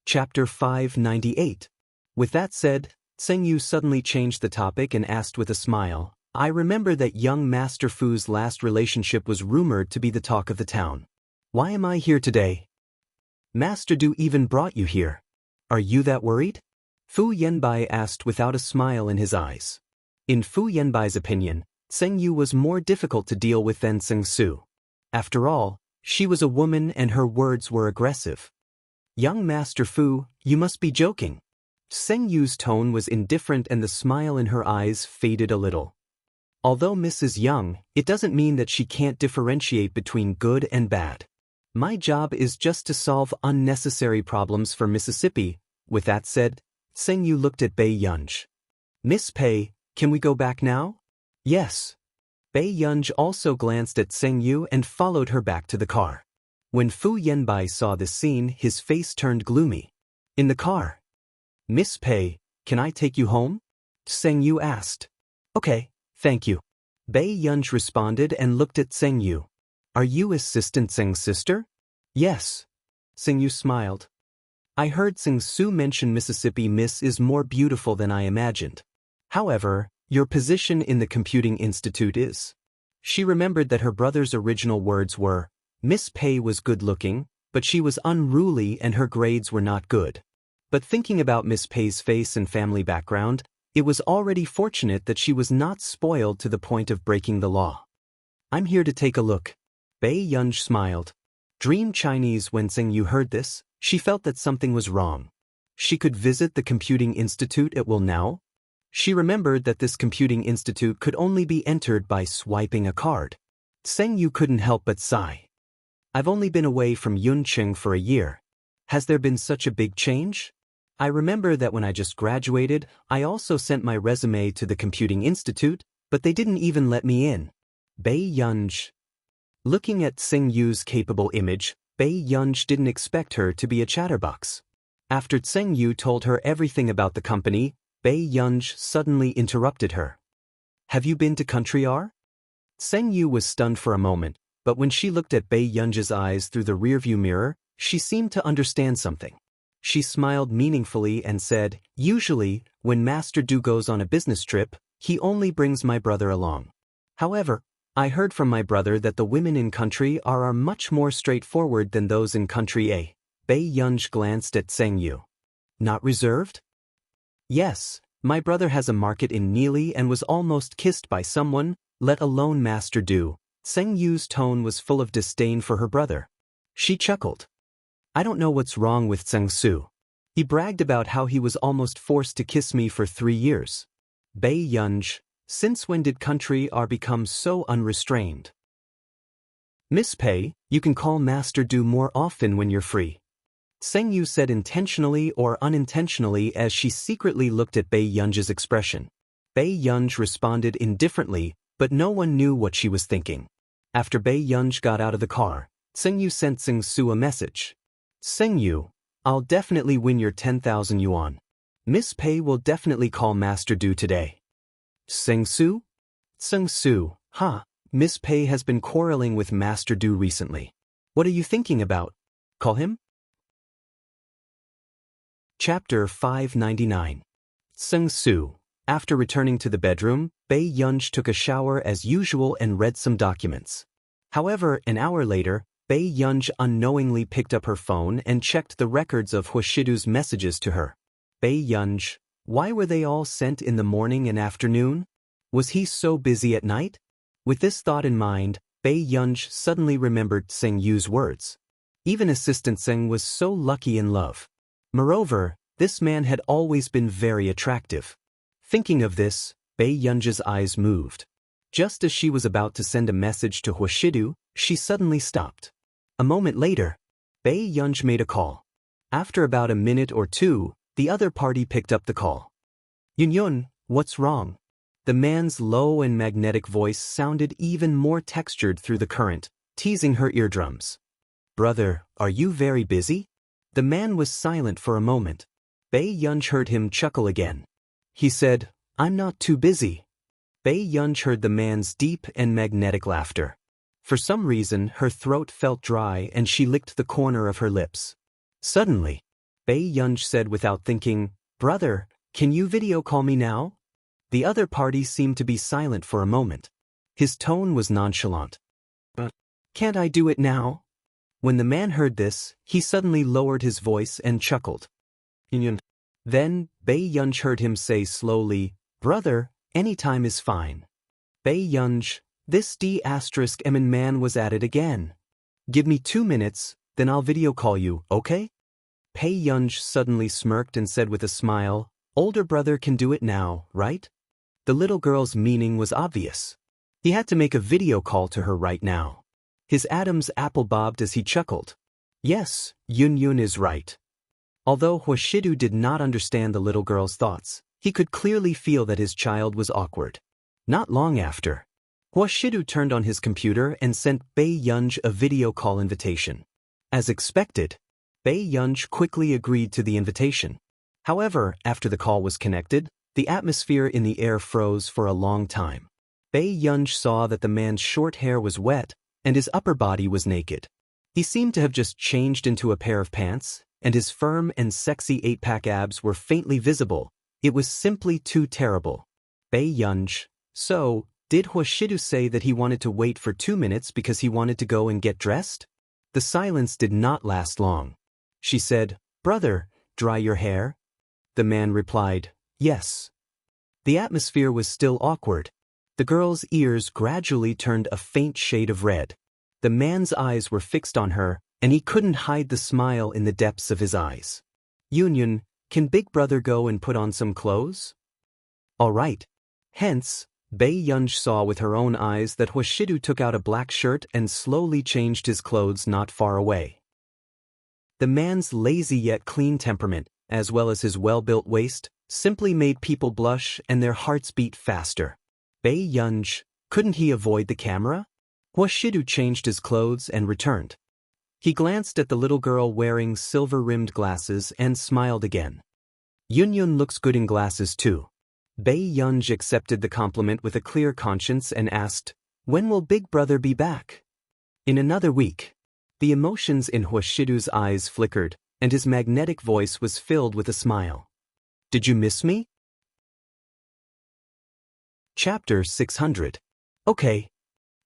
Chapter 598. With that said, Tseng Yu suddenly changed the topic and asked with a smile, I remember that young Master Fu's last relationship was rumored to be the talk of the town. Why am I here today? Master Du even brought you here. Are you that worried? Fu Yanbai asked without a smile in his eyes. In Fu Yanbai's opinion, Tseng Yu was more difficult to deal with than Tseng Su. After all, she was a woman and her words were aggressive. Young Master Fu, you must be joking. Tseng Yu's tone was indifferent and the smile in her eyes faded a little. Although Mrs. Young, it doesn't mean that she can't differentiate between good and bad. My job is just to solve unnecessary problems for Mississippi. With that said, Tseng Yu looked at Bai Yunj. Miss Pei, can we go back now? Yes. Bai Yunj also glanced at Tseng Yu and followed her back to the car. When Fu Yanbai saw this scene, his face turned gloomy. In the car. Miss Pei, can I take you home? Tseng Yu asked. Okay, thank you. Bai Yunj responded and looked at Tseng Yu. Are you Assistant Tseng's sister? Yes. Tseng Yu smiled. I heard Tseng Su mention Mississippi Miss is more beautiful than I imagined. However, your position in the Computing Institute is. She remembered that her brother's original words were, Miss Pei was good-looking, but she was unruly and her grades were not good. But thinking about Miss Pei's face and family background, it was already fortunate that she was not spoiled to the point of breaking the law. I'm here to take a look. Bai Yunj smiled. Dream Chinese. When Tseng Yu heard this, she felt that something was wrong. She could visit the Computing Institute at will now? She remembered that this Computing Institute could only be entered by swiping a card. Tseng Yu couldn't help but sigh. I've only been away from Yunqing for a year. Has there been such a big change? I remember that when I just graduated, I also sent my resume to the Computing Institute, but they didn't even let me in. Bai Yunj. Looking at Tseng Yu's capable image, Bai Yunj didn't expect her to be a chatterbox. After Tseng Yu told her everything about the company, Bai Yunj suddenly interrupted her. Have you been to Country R? Tseng Yu was stunned for a moment, but when she looked at Bai Yunj's eyes through the rearview mirror, she seemed to understand something. She smiled meaningfully and said, Usually, when Master Du goes on a business trip, he only brings my brother along. However, I heard from my brother that the women in Country R are much more straightforward than those in Country A. Bai Yunj glanced at Tseng Yu. Not reserved? Yes, my brother has a market in Neely and was almost kissed by someone, let alone Master Du. Tseng Yu's tone was full of disdain for her brother. She chuckled. I don't know what's wrong with Tseng Su. He bragged about how he was almost forced to kiss me for 3 years. Bai Yunj. Since when did Country R become so unrestrained? Miss Pei, you can call Master Du more often when you're free. Tseng Yu said intentionally or unintentionally as she secretly looked at Bai Yunj's expression. Bai Yunj responded indifferently, but no one knew what she was thinking. After Bai Yunj got out of the car, Tseng Yu sent Tseng Su a message. Tseng Yu, I'll definitely win your 10,000 yuan. Miss Pei will definitely call Master Du today. Tseng Su? Tseng Su, huh? Miss Pei has been quarreling with Master Du recently. What are you thinking about? Call him? Chapter 599. Tseng Su. After returning to the bedroom, Bai Yunj took a shower as usual and read some documents. However, an hour later, Bai Yunj unknowingly picked up her phone and checked the records of Huashidu's messages to her. Bai Yunj. Why were they all sent in the morning and afternoon? Was he so busy at night? With this thought in mind, Bai Yunj suddenly remembered Tseng Yu's words. Even Assistant Tseng was so lucky in love. Moreover, this man had always been very attractive. Thinking of this, Bai Yunj's eyes moved. Just as she was about to send a message to Huashidu, she suddenly stopped. A moment later, Bai Yunj made a call. After about a minute or two, the other party picked up the call. Yun, what's wrong? The man's low and magnetic voice sounded even more textured through the current, teasing her eardrums. Brother, are you very busy? The man was silent for a moment. Bai Yunj heard him chuckle again. He said, I'm not too busy. Bai Yunj heard the man's deep and magnetic laughter. For some reason, her throat felt dry and she licked the corner of her lips. Suddenly, Bei Yunj said without thinking, "Brother, can you video call me now?" The other party seemed to be silent for a moment. His tone was nonchalant. "But can't I do it now?" When the man heard this, he suddenly lowered his voice and chuckled. Then, Bei Yunj heard him say slowly, "Brother, any time is fine." Bei Yunj, this D***M man was at it again. "Give me 2 minutes, then I'll video call you, okay?" Bei Yunj suddenly smirked and said with a smile, "Older brother can do it now, right?" The little girl's meaning was obvious. He had to make a video call to her right now. His Adam's apple bobbed as he chuckled. Yes, Yun is right. Although Huashidu did not understand the little girl's thoughts, he could clearly feel that his child was awkward. Not long after, Huashidu turned on his computer and sent Bei Yunj a video call invitation. As expected, Bei Yunj quickly agreed to the invitation. However, after the call was connected, the atmosphere in the air froze for a long time. Bei Yunj saw that the man's short hair was wet and his upper body was naked. He seemed to have just changed into a pair of pants, and his firm and sexy 8-pack abs were faintly visible. It was simply too terrible. Bei Yunj, so, did Huashidu say that he wanted to wait for 2 minutes because he wanted to go and get dressed? The silence did not last long. She said, "Brother, dry your hair?" The man replied, "Yes." The atmosphere was still awkward. The girl's ears gradually turned a faint shade of red. The man's eyes were fixed on her, and he couldn't hide the smile in the depths of his eyes. "Yun, can Big Brother go and put on some clothes?" "All right." Hence, Bei Yunj saw with her own eyes that Huashidu took out a black shirt and slowly changed his clothes not far away. The man's lazy yet clean temperament, as well as his well-built waist, simply made people blush and their hearts beat faster. Bei Yunj, couldn't he avoid the camera? Huashidu changed his clothes and returned. He glanced at the little girl wearing silver-rimmed glasses and smiled again. Yun looks good in glasses too. Bei Yunj accepted the compliment with a clear conscience and asked, "When will Big Brother be back?" "In another week." The emotions in Huashidu's eyes flickered, and his magnetic voice was filled with a smile. "Did you miss me?" Chapter 600. Okay.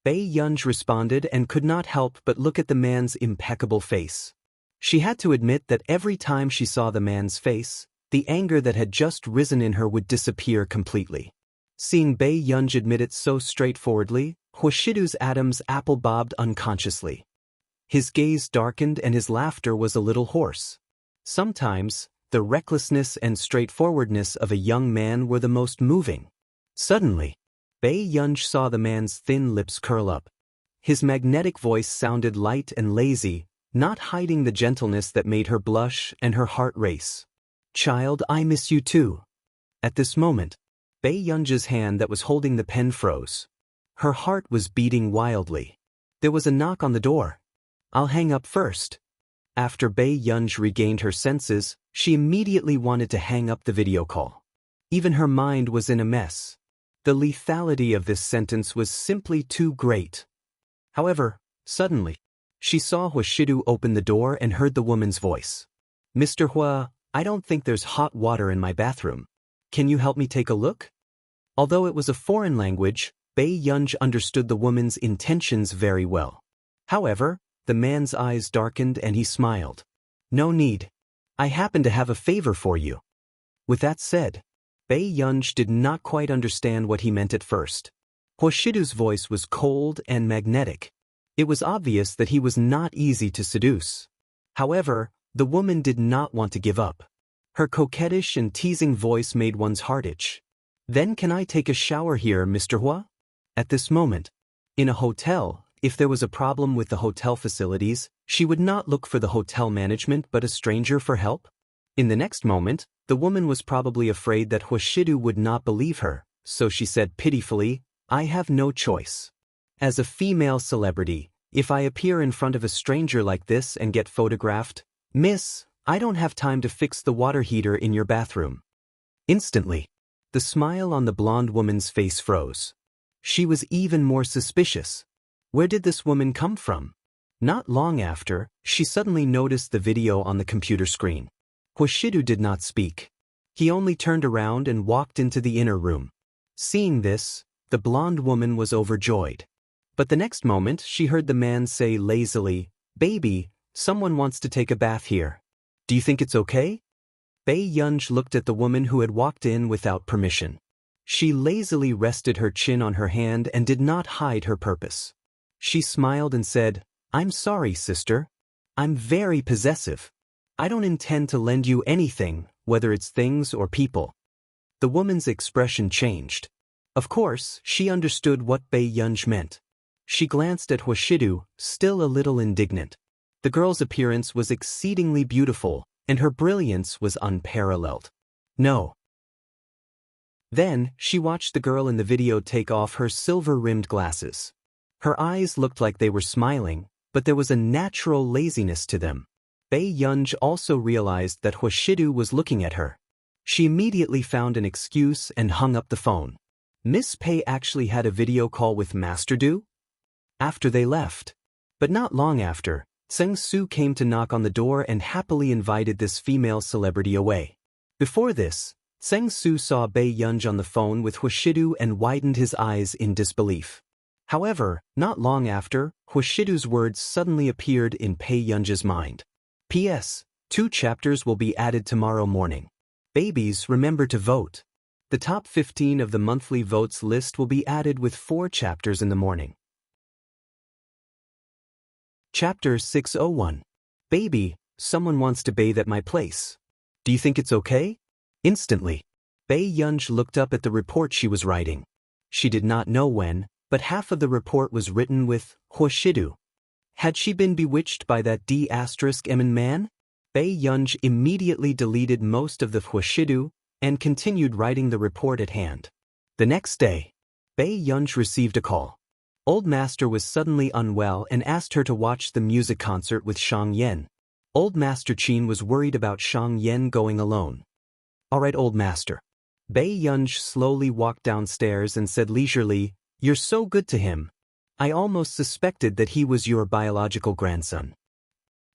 Bei Yunj responded and could not help but look at the man's impeccable face. She had to admit that every time she saw the man's face, the anger that had just risen in her would disappear completely. Seeing Bei Yunj admit it so straightforwardly, Huashidu's Adam's apple bobbed unconsciously. His gaze darkened and his laughter was a little hoarse. Sometimes, the recklessness and straightforwardness of a young man were the most moving. Suddenly, Bei Yunj saw the man's thin lips curl up. His magnetic voice sounded light and lazy, not hiding the gentleness that made her blush and her heart race. "Child, I miss you too." At this moment, Bei Yunj's hand that was holding the pen froze. Her heart was beating wildly. There was a knock on the door. "I'll hang up first." After Bei Yunj regained her senses, she immediately wanted to hang up the video call. Even her mind was in a mess. The lethality of this sentence was simply too great. However, suddenly, she saw Huashidu open the door and heard the woman's voice. "Mr. Hua, I don't think there's hot water in my bathroom. Can you help me take a look?" Although it was a foreign language, Bei Yunj understood the woman's intentions very well. However, the man's eyes darkened and he smiled. "No need. I happen to have a favor for you." With that said, Bei Yunj did not quite understand what he meant at first. Huashidu's voice was cold and magnetic. It was obvious that he was not easy to seduce. However, the woman did not want to give up. Her coquettish and teasing voice made one's heart itch. "Then can I take a shower here, Mr. Hua?" At this moment, in a hotel, if there was a problem with the hotel facilities, she would not look for the hotel management but a stranger for help. In the next moment, the woman was probably afraid that Huashidu would not believe her, so she said pitifully, "I have no choice. As a female celebrity, if I appear in front of a stranger like this and get photographed, Miss, I don't have time to fix the water heater in your bathroom." Instantly, the smile on the blonde woman's face froze. She was even more suspicious. Where did this woman come from? Not long after, she suddenly noticed the video on the computer screen. Huashidu did not speak. He only turned around and walked into the inner room. Seeing this, the blonde woman was overjoyed. But the next moment she heard the man say lazily, "Baby, someone wants to take a bath here. Do you think it's okay?" Bei Yunj looked at the woman who had walked in without permission. She lazily rested her chin on her hand and did not hide her purpose. She smiled and said, "I'm sorry, sister. I'm very possessive. I don't intend to lend you anything, whether it's things or people." The woman's expression changed. Of course, she understood what Bei Yunj meant. She glanced at Huashidu, still a little indignant. The girl's appearance was exceedingly beautiful, and her brilliance was unparalleled. No. Then, she watched the girl in the video take off her silver-rimmed glasses. Her eyes looked like they were smiling, but there was a natural laziness to them. Bei Yunj also realized that Huashidu was looking at her. She immediately found an excuse and hung up the phone. Miss Pei actually had a video call with Master Du? After they left. But not long after, Tseng Su came to knock on the door and happily invited this female celebrity away. Before this, Tseng Su saw Bei Yunj on the phone with Huashidu and widened his eyes in disbelief. However, not long after, Huashidu's words suddenly appeared in Bei Yunj's mind. P.S. 2 chapters will be added tomorrow morning. Babies, remember to vote. The top 15 of the monthly votes list will be added with 4 chapters in the morning. Chapter 601. Baby, someone wants to bathe at my place. Do you think it's okay? Instantly, Bei Yunj looked up at the report she was writing. She did not know when, but half of the report was written with Huashidu. Had she been bewitched by that D***M man? Bei Yunj immediately deleted most of the Huashidu and continued writing the report at hand. The next day, Bei Yunj received a call. Old Master was suddenly unwell and asked her to watch the music concert with Xianxia. Old Master Qin was worried about Xianxia going alone. "All right, Old Master." Bei Yunj slowly walked downstairs and said leisurely, "You're so good to him. I almost suspected that he was your biological grandson."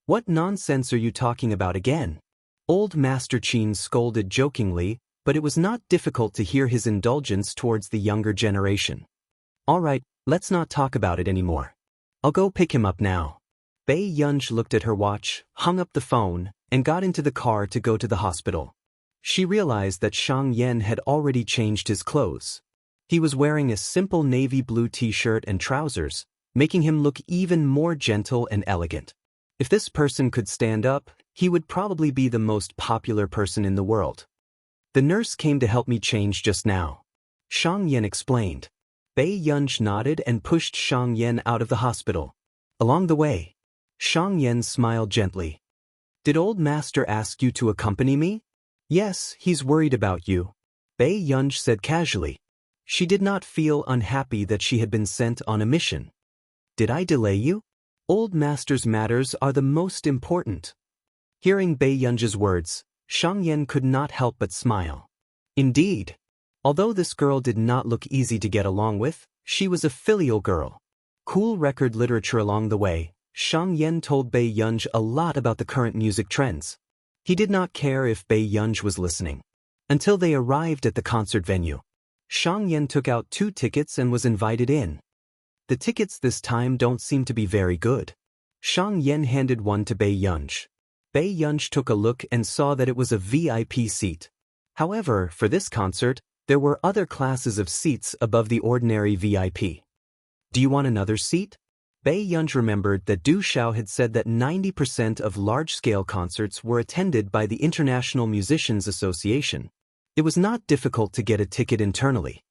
"What nonsense are you talking about again?" Old Master Qin scolded jokingly, but it was not difficult to hear his indulgence towards the younger generation. "All right, let's not talk about it anymore. I'll go pick him up now." Bei Yunj looked at her watch, hung up the phone, and got into the car to go to the hospital. She realized that Xianxia had already changed his clothes. He was wearing a simple navy blue t-shirt and trousers, making him look even more gentle and elegant. If this person could stand up, he would probably be the most popular person in the world. "The nurse came to help me change just now," Xianxia explained. Bei Yunj nodded and pushed Xianxia out of the hospital. Along the way, Xianxia smiled gently. "Did Old Master ask you to accompany me?" "Yes, he's worried about you," Bei Yunj said casually. She did not feel unhappy that she had been sent on a mission. "Did I delay you? Old Master's matters are the most important." Hearing Bei Yunj's words, Xianxia could not help but smile. Indeed, although this girl did not look easy to get along with, she was a filial girl. Cool record literature along the way, Xianxia told Bei Yunj a lot about the current music trends. He did not care if Bei Yunj was listening. Until they arrived at the concert venue. Xianxia took out 2 tickets and was invited in. The tickets this time don't seem to be very good. Xianxia handed one to Bei Yunj. Bei Yunj took a look and saw that it was a VIP seat. However, for this concert, there were other classes of seats above the ordinary VIP. "Do you want another seat?" Bei Yunj remembered that Du Xiao had said that 90% of large-scale concerts were attended by the International Musicians Association. It was not difficult to get a ticket internally.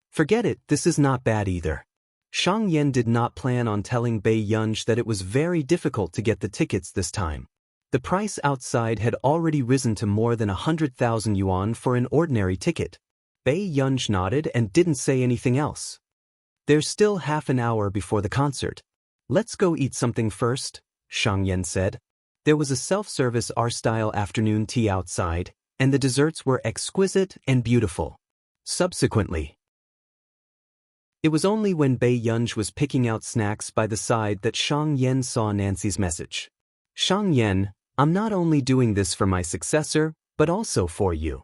"Forget it, this is not bad either." Xianxia did not plan on telling Bei Yunj that it was very difficult to get the tickets this time. The price outside had already risen to more than 100,000 yuan for an ordinary ticket. Bei Yunj nodded and didn't say anything else. "There's still half an hour before the concert. Let's go eat something first," Xianxia said. There was a self-service R-style afternoon tea outside, and the desserts were exquisite and beautiful. Subsequently, it was only when Bei Yunj was picking out snacks by the side that Xianxia saw Nancy's message. "Xianxia, I'm not only doing this for my successor, but also for you.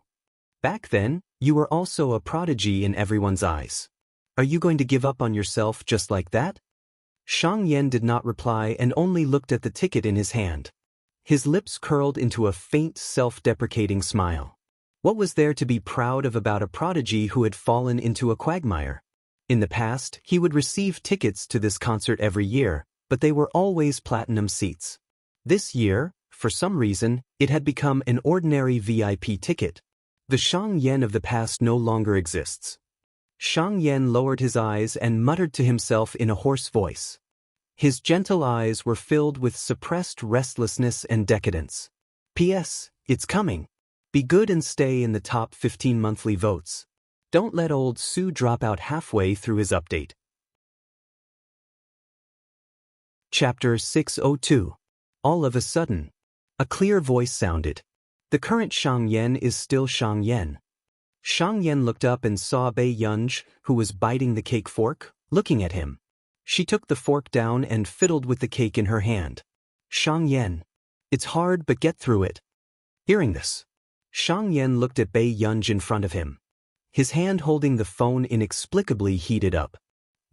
Back then, you were also a prodigy in everyone's eyes. Are you going to give up on yourself just like that? Xianxia did not reply and only looked at the ticket in his hand. His lips curled into a faint, self-deprecating smile. What was there to be proud of about a prodigy who had fallen into a quagmire? In the past, he would receive tickets to this concert every year, but they were always platinum seats. This year, for some reason, it had become an ordinary VIP ticket. The Xianxia of the past no longer exists. Xianxia lowered his eyes and muttered to himself in a hoarse voice. His gentle eyes were filled with suppressed restlessness and decadence. P.S. It's coming. Be good and stay in the top 15 monthly votes. Don't let old Sue drop out halfway through his update. Chapter 602. All of a sudden, a clear voice sounded. The current Xianxia is still Xianxia. Xianxia looked up and saw Bei Yunj, who was biting the cake fork, looking at him. She took the fork down and fiddled with the cake in her hand. Xianxia. It's hard, but get through it. Hearing this, Xianxia looked at Bei Yunj in front of him. His hand holding the phone inexplicably heated up.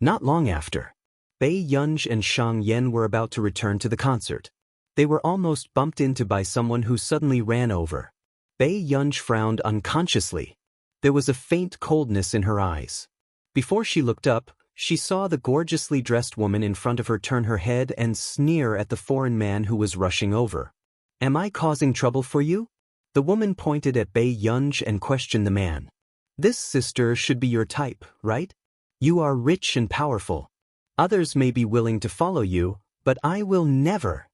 Not long after, Bei Yunj and Xianxia were about to return to the concert. They were almost bumped into by someone who suddenly ran over. Bei Yunj frowned unconsciously. There was a faint coldness in her eyes. Before she looked up, she saw the gorgeously dressed woman in front of her turn her head and sneer at the foreign man who was rushing over. Am I causing trouble for you? The woman pointed at Bei Yunj and questioned the man. This sister should be your type, right? You are rich and powerful. Others may be willing to follow you, but I will never.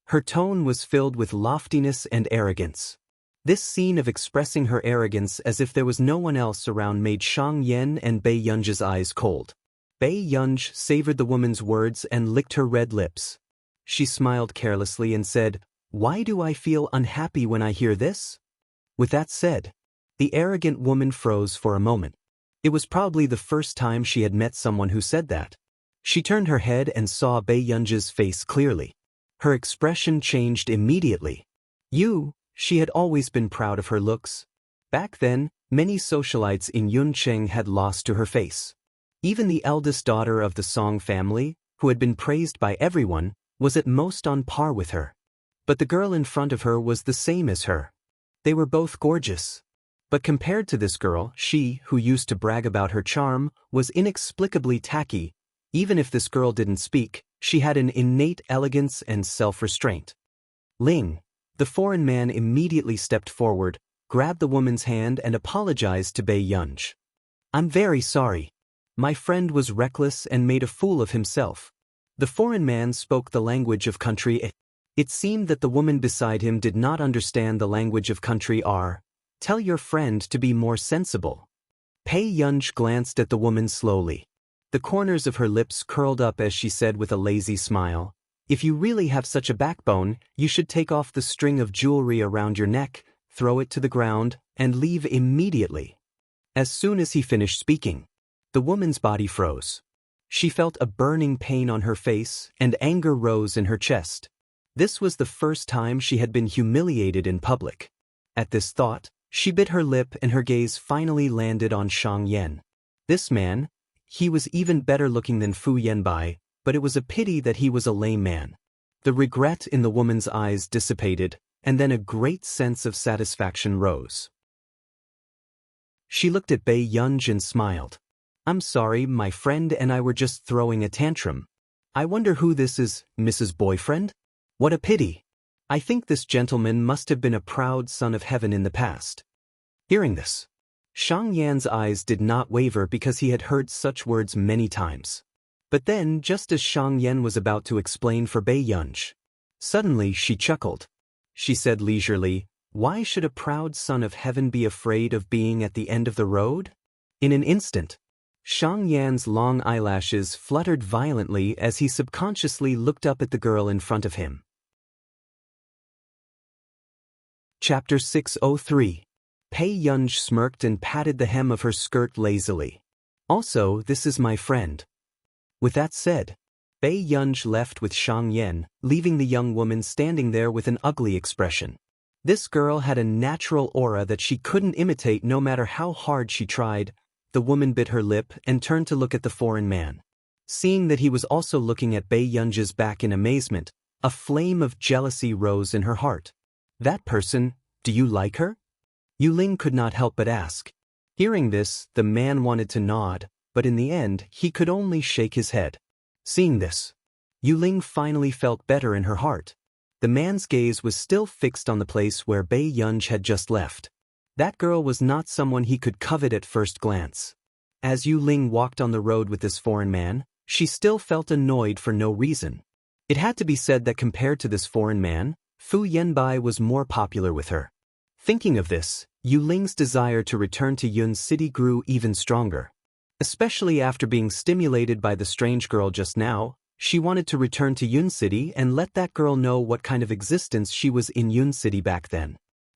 Her tone was filled with loftiness and arrogance. This scene of expressing her arrogance as if there was no one else around made Xianxia and Bei Yunj's eyes cold. Bei Yunj savored the woman's words and licked her red lips. She smiled carelessly and said, "Why do I feel unhappy when I hear this?" With that said, the arrogant woman froze for a moment. It was probably the first time she had met someone who said that. She turned her head and saw Bei Yunj's face clearly. Her expression changed immediately. She had always been proud of her looks. Back then, many socialites in Yuncheng had lost to her face. Even the eldest daughter of the Song family, who had been praised by everyone, was at most on par with her. But the girl in front of her was the same as her. They were both gorgeous. But compared to this girl, she, who used to brag about her charm, was inexplicably tacky. Even if this girl didn't speak, she had an innate elegance and self-restraint. Ling, the foreign man, immediately stepped forward, grabbed the woman's hand and apologized to Bei Yunj. I'm very sorry. My friend was reckless and made a fool of himself. The foreign man spoke the language of country. It seemed that the woman beside him did not understand the language of country R. Tell your friend to be more sensible. Bei Yunj glanced at the woman slowly. The corners of her lips curled up as she said with a lazy smile, If you really have such a backbone, you should take off the string of jewelry around your neck, throw it to the ground, and leave immediately. As soon as he finished speaking, the woman's body froze. She felt a burning pain on her face, and anger rose in her chest. This was the first time she had been humiliated in public. At this thought, she bit her lip and her gaze finally landed on Xianxia. This man, he was even better looking than Fu Yanbai, but it was a pity that he was a lame man. The regret in the woman's eyes dissipated, and then a great sense of satisfaction rose. She looked at Bei Yunj and smiled. I'm sorry, my friend and I were just throwing a tantrum. I wonder who this is, Mrs. Boyfriend? What a pity. I think this gentleman must have been a proud son of heaven in the past. Hearing this, Xiangyan's eyes did not waver because he had heard such words many times. But then, just as Xiangyan was about to explain for Bei Yunj, suddenly she chuckled. She said leisurely, Why should a proud son of heaven be afraid of being at the end of the road? In an instant, Xiangyan's long eyelashes fluttered violently as he subconsciously looked up at the girl in front of him. Chapter 603. Bei Yunj smirked and patted the hem of her skirt lazily. Also, this is my friend. With that said, Bei Yunj left with Xianxia, leaving the young woman standing there with an ugly expression. This girl had a natural aura that she couldn't imitate no matter how hard she tried. The woman bit her lip and turned to look at the foreign man. Seeing that he was also looking at Bei Yunj's back in amazement, a flame of jealousy rose in her heart. That person, do you like her? Yuling could not help but ask. Hearing this, the man wanted to nod, but in the end, he could only shake his head. Seeing this, Yuling finally felt better in her heart. The man's gaze was still fixed on the place where Bei Yunj had just left. That girl was not someone he could covet at first glance. As Yuling walked on the road with this foreign man, she still felt annoyed for no reason. It had to be said that compared to this foreign man, Fu Yanbai was more popular with her. Thinking of this, Yuling's desire to return to Yun City grew even stronger. Especially after being stimulated by the strange girl just now, she wanted to return to Yun City and let that girl know what kind of existence she was in Yun City back then.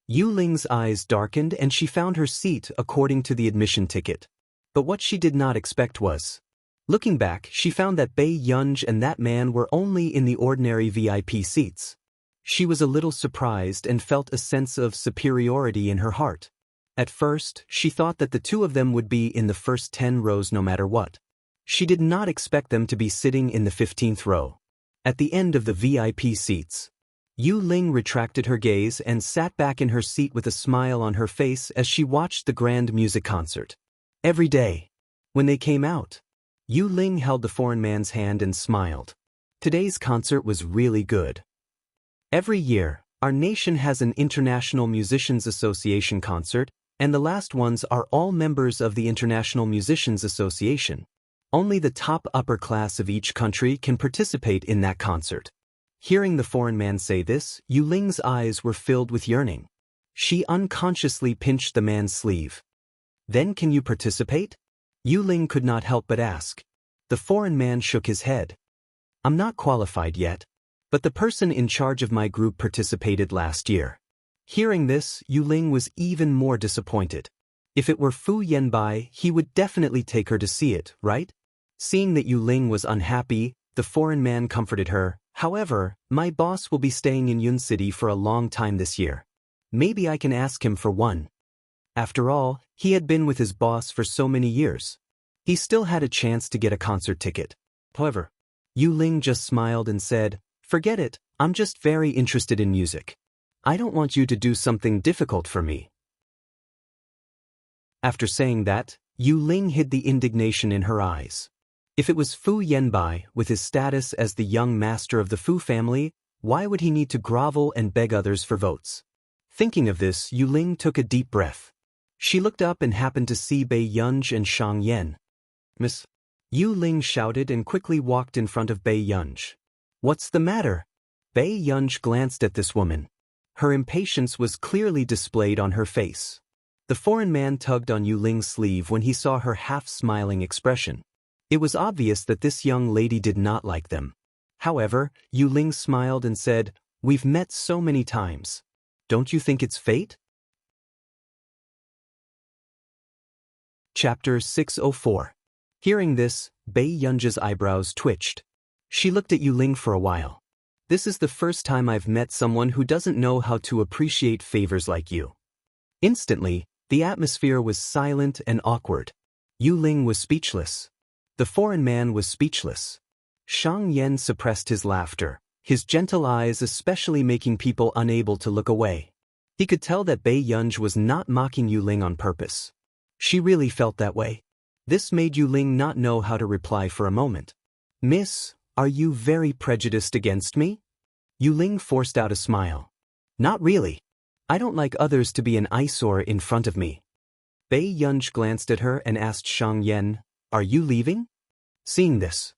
Yuling's eyes darkened and she found her seat according to the admission ticket. But what she did not expect was, looking back, she found that Bei Yunj and that man were only in the ordinary VIP seats. She was a little surprised and felt a sense of superiority in her heart. At first, she thought that the two of them would be in the first 10 rows no matter what. She did not expect them to be sitting in the 15th row. At the end of the VIP seats, Yuling retracted her gaze and sat back in her seat with a smile on her face as she watched the grand music concert. Every day, when they came out, Yuling held the foreign man's hand and smiled. Today's concert was really good. Every year, our nation has an International Musicians Association concert, and the last ones are all members of the International Musicians Association. Only the top upper class of each country can participate in that concert. Hearing the foreign man say this, Yuling's eyes were filled with yearning. She unconsciously pinched the man's sleeve. Then can you participate? Yuling could not help but ask. The foreign man shook his head. I'm not qualified yet, but the person in charge of my group participated last year. Hearing this, Yuling was even more disappointed. If it were Fu Yanbai, he would definitely take her to see it, right? Seeing that Yuling was unhappy, the foreign man comforted her. However, my boss will be staying in Yun City for a long time this year. Maybe I can ask him for one. After all, he had been with his boss for so many years. He still had a chance to get a concert ticket. However, Yuling just smiled and said, "Forget it, I'm just very interested in music. I don't want you to do something difficult for me." After saying that, Yuling hid the indignation in her eyes. If it was Fu Yanbai, with his status as the young master of the Fu family, why would he need to grovel and beg others for votes? Thinking of this, Yuling took a deep breath. She looked up and happened to see Bei Yunj and Xianxia. "Miss?" Yuling shouted and quickly walked in front of Bei Yunj. "What's the matter?" Bei Yunj glanced at this woman. Her impatience was clearly displayed on her face. The foreign man tugged on Yuling's sleeve when he saw her half-smiling expression. It was obvious that this young lady did not like them. However, Yuling smiled and said, "We've met so many times. Don't you think it's fate?" Chapter 604. Hearing this, Bei Yunj's eyebrows twitched. She looked at Yuling for a while. "This is the first time I've met someone who doesn't know how to appreciate favors like you." Instantly, the atmosphere was silent and awkward. Yuling was speechless. The foreign man was speechless. Xianxia suppressed his laughter, his gentle eyes especially making people unable to look away. He could tell that Bei Yunj was not mocking Yuling on purpose. She really felt that way. This made Yuling not know how to reply for a moment. "Miss, are you very prejudiced against me?" Yuling forced out a smile. "Not really. I don't like others to be an eyesore in front of me." Bei Yunj glanced at her and asked Xianxia, "Are you leaving?" Seeing this,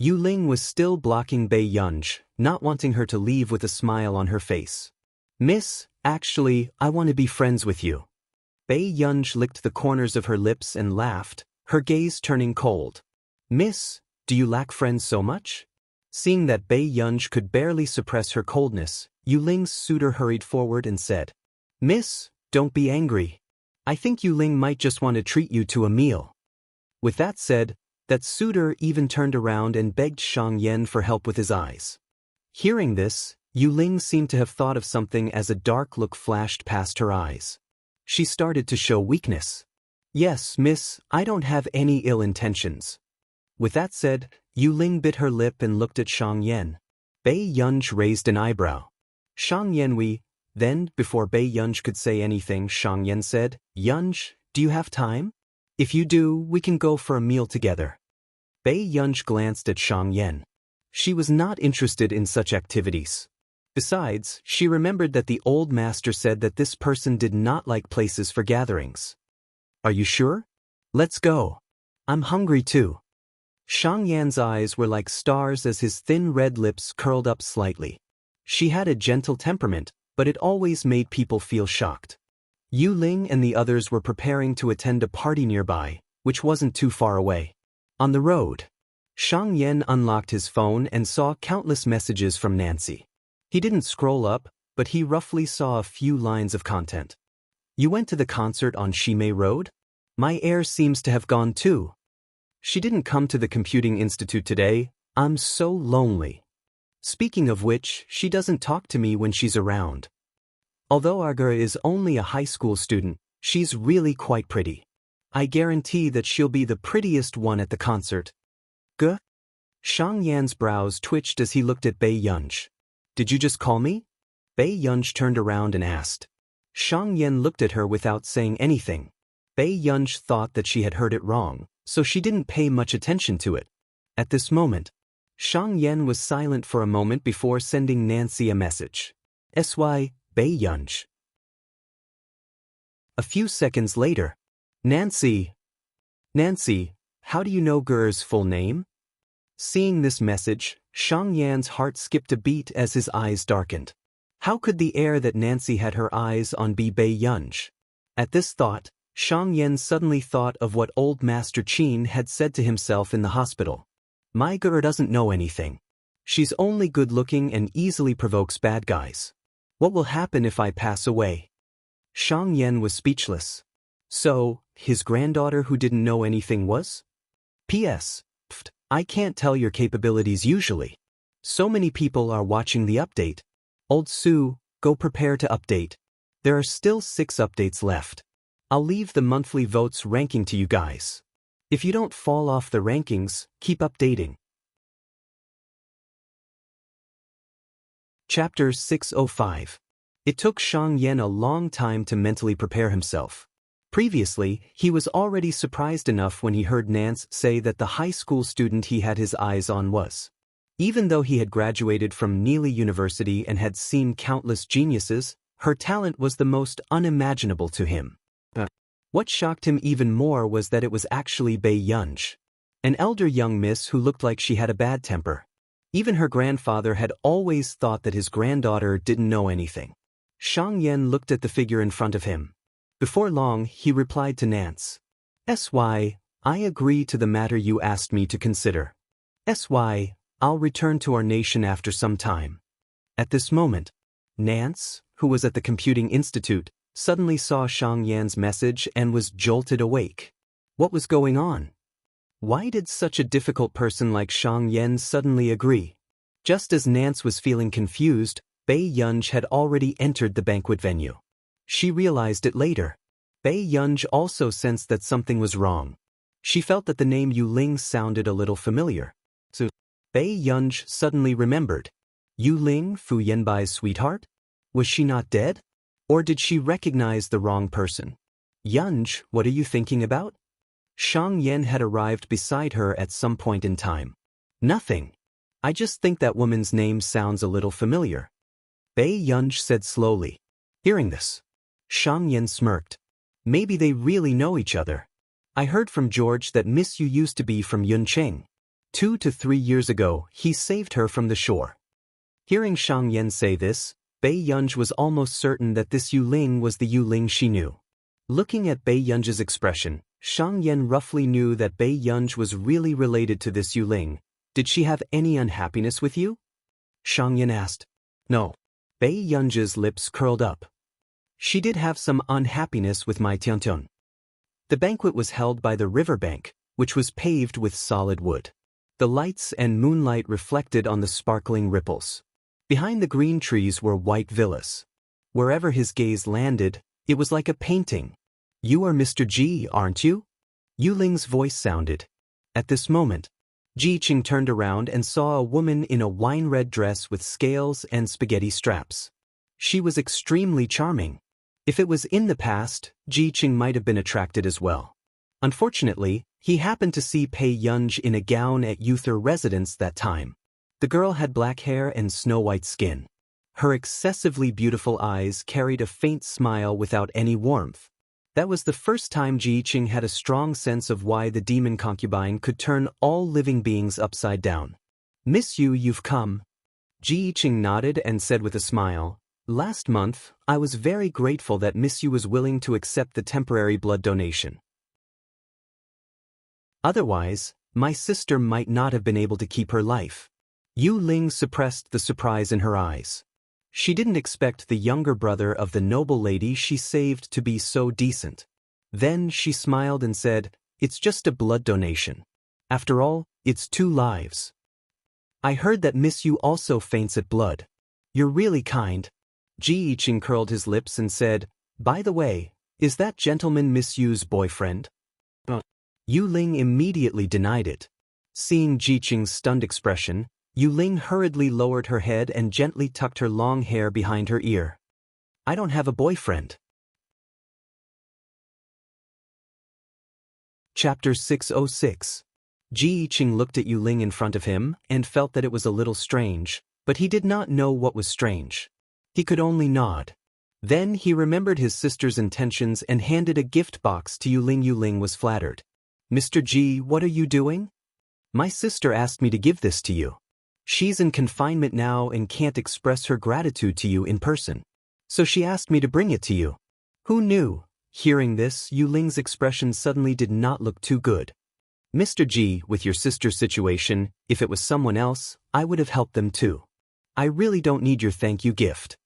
Yuling was still blocking Bei Yunj, not wanting her to leave with a smile on her face. "Miss, actually, I want to be friends with you." Bei Yunj licked the corners of her lips and laughed, her gaze turning cold. "Miss, do you lack friends so much?" Seeing that Bei Yunj could barely suppress her coldness, Yuling's suitor hurried forward and said, "Miss, don't be angry. I think Yuling might just want to treat you to a meal." With that said, That suitor even turned around and begged Xianxia for help with his eyes. Hearing this, Yu Ling seemed to have thought of something as a dark look flashed past her eyes. She started to show weakness. "Yes, miss, I don't have any ill intentions." With that said, Yu Ling bit her lip and looked at Xianxia. Bei Yunj raised an eyebrow. "Xianxia, then, before Bei Yunj could say anything, Xianxia said, "Yunj, do you have time? If you do, we can go for a meal together." Bei Yunj glanced at Xianxia. She was not interested in such activities. Besides, she remembered that the old master said that this person did not like places for gatherings. "Are you sure? Let's go. I'm hungry too." Xiangyan's eyes were like stars as his thin red lips curled up slightly. She had a gentle temperament, but it always made people feel shocked. Yu Ling and the others were preparing to attend a party nearby, which wasn't too far away. On the road, Xiangyan unlocked his phone and saw countless messages from Nancy. He didn't scroll up, but he roughly saw a few lines of content. "You went to the concert on Shimei Road? My heir seems to have gone too. She didn't come to the Computing Institute today. I'm so lonely. Speaking of which, she doesn't talk to me when she's around. Although Arga is only a high school student, she's really quite pretty. I guarantee that she'll be the prettiest one at the concert." "Guh?" Xiangyan's brows twitched as he looked at Bei Yunj. "Did you just call me?" Bei Yunj turned around and asked. Xiangyan looked at her without saying anything. Bei Yunj thought that she had heard it wrong, so she didn't pay much attention to it. At this moment, Xiangyan was silent for a moment before sending Nancy a message. "Sy, Bei Yunj." A few seconds later, Nancy, how do you know Gur's full name?" Seeing this message, Xiangyan's heart skipped a beat as his eyes darkened. How could the air that Nancy had her eyes on be Bei Yunj? At this thought, Xiangyan suddenly thought of what old Master Qin had said to himself in the hospital. "My Gur doesn't know anything. She's only good-looking and easily provokes bad guys. What will happen if I pass away?" Xiangyan was speechless. So, his granddaughter who didn't know anything was? P.S. I can't tell your capabilities usually. So many people are watching the update. Old Sue, go prepare to update. There are still 6 updates left. I'll leave the monthly votes ranking to you guys. If you don't fall off the rankings, keep updating. Chapter 605. It took Xiangyan a long time to mentally prepare himself. Previously, he was already surprised enough when he heard Nance say that the high school student he had his eyes on was. Even though he had graduated from Neely University and had seen countless geniuses, her talent was the most unimaginable to him. What shocked him even more was that it was actually Bei Yunj, an elder young miss who looked like she had a bad temper. Even her grandfather had always thought that his granddaughter didn't know anything. Xiangyan looked at the figure in front of him. Before long, he replied to Nance. "Sy, I agree to the matter you asked me to consider. Sy, I'll return to our nation after some time." At this moment, Nance, who was at the Computing Institute, suddenly saw Xiangyan's message and was jolted awake. What was going on? Why did such a difficult person like Xiangyan suddenly agree? Just as Nance was feeling confused, Bei Yunj had already entered the banquet venue. She realized it later. Bei Yunj also sensed that something was wrong. She felt that the name Yu Ling sounded a little familiar. So, Bei Yunj suddenly remembered. Yu Ling, Fu Yanbai's sweetheart? Was she not dead? Or did she recognize the wrong person? "Yunj, what are you thinking about?" Xiangyan had arrived beside her at some point in time. "Nothing. I just think that woman's name sounds a little familiar," Bei Yunj said slowly. Hearing this, Xiangyan smirked. Maybe they really know each other. "I heard from George that Miss Yu used to be from Yuncheng. 2 to 3 years ago, he saved her from the shore." Hearing Xiangyan say this, Bei Yunj was almost certain that this Yu Ling was the Yu Ling she knew. Looking at Bei Yunj's expression, Xiangyan roughly knew that Bei Yunj was really related to this Yu Ling. "Did she have any unhappiness with you?" Xiangyan asked. "No." Bei Yunj's lips curled up. "She did have some unhappiness with my Tiantian." The banquet was held by the riverbank, which was paved with solid wood. The lights and moonlight reflected on the sparkling ripples. Behind the green trees were white villas. Wherever his gaze landed, it was like a painting. "You are Mr. Ji, aren't you?" Yu Ling's voice sounded. At this moment, Ji Qing turned around and saw a woman in a wine-red dress with scales and spaghetti straps. She was extremely charming. If it was in the past, Ji Qing might have been attracted as well. Unfortunately, he happened to see Pei Yunj in a gown at Yuther residence that time. The girl had black hair and snow-white skin. Her excessively beautiful eyes carried a faint smile without any warmth. That was the first time Ji Qing had a strong sense of why the demon concubine could turn all living beings upside down. "Miss Yu, you've come." Ji Qing nodded and said with a smile, "Last month, I was very grateful that Miss Yu was willing to accept the temporary blood donation. Otherwise, my sister might not have been able to keep her life." Yu Ling suppressed the surprise in her eyes. She didn't expect the younger brother of the noble lady she saved to be so decent. Then she smiled and said, "It's just a blood donation. After all, it's 2 lives. I heard that Miss Yu also faints at blood. You're really kind." Ji Qing curled his lips and said, "By the way, is that gentleman Miss Yu's boyfriend?" Yu Ling immediately denied it. Seeing Ji Qing's stunned expression, Yu Ling hurriedly lowered her head and gently tucked her long hair behind her ear. "I don't have a boyfriend." Chapter 606. Ji Qing looked at Yu Ling in front of him and felt that it was a little strange, but he did not know what was strange. He could only nod. Then he remembered his sister's intentions and handed a gift box to Yu Ling. Yu Ling was flattered. "Mr. Ji, what are you doing?" "My sister asked me to give this to you. She's in confinement now and can't express her gratitude to you in person. So she asked me to bring it to you." Who knew? Hearing this, Yu Ling's expression suddenly did not look too good. "Mr. Ji, with your sister's situation, if it was someone else, I would have helped them too. I really don't need your thank you gift."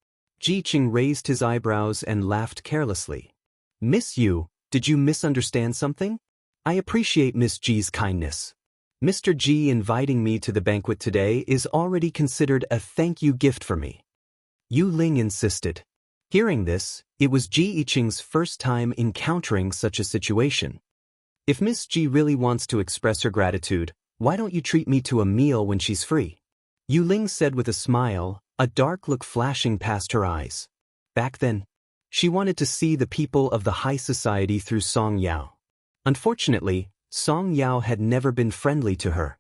Ji Qing raised his eyebrows and laughed carelessly. "Miss Yu, did you misunderstand something? I appreciate Miss Ji's kindness. Mr. Ji inviting me to the banquet today is already considered a thank you gift for me." Yu Ling insisted. Hearing this, it was Ji Qing's first time encountering such a situation. "If Miss Ji really wants to express her gratitude, why don't you treat me to a meal when she's free?" Yu Ling said with a smile, a dark look flashing past her eyes. Back then, she wanted to see the people of the high society through Song Yao. Unfortunately, Song Yao had never been friendly to her.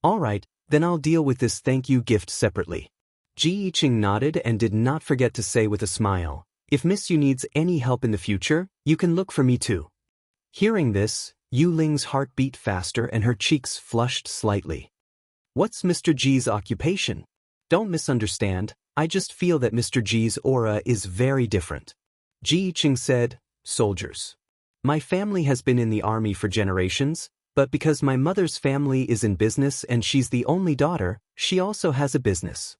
"All right, then I'll deal with this thank you gift separately." Ji Qing nodded and did not forget to say with a smile, "If Miss Yu needs any help in the future, you can look for me too." Hearing this, Yu Ling's heart beat faster and her cheeks flushed slightly. "What's Mr. Ji's occupation? Don't misunderstand, I just feel that Mr. Ji's aura is very different." Ji Qing said, "Soldiers. My family has been in the army for generations, but because my mother's family is in business and she's the only daughter, she also has a business."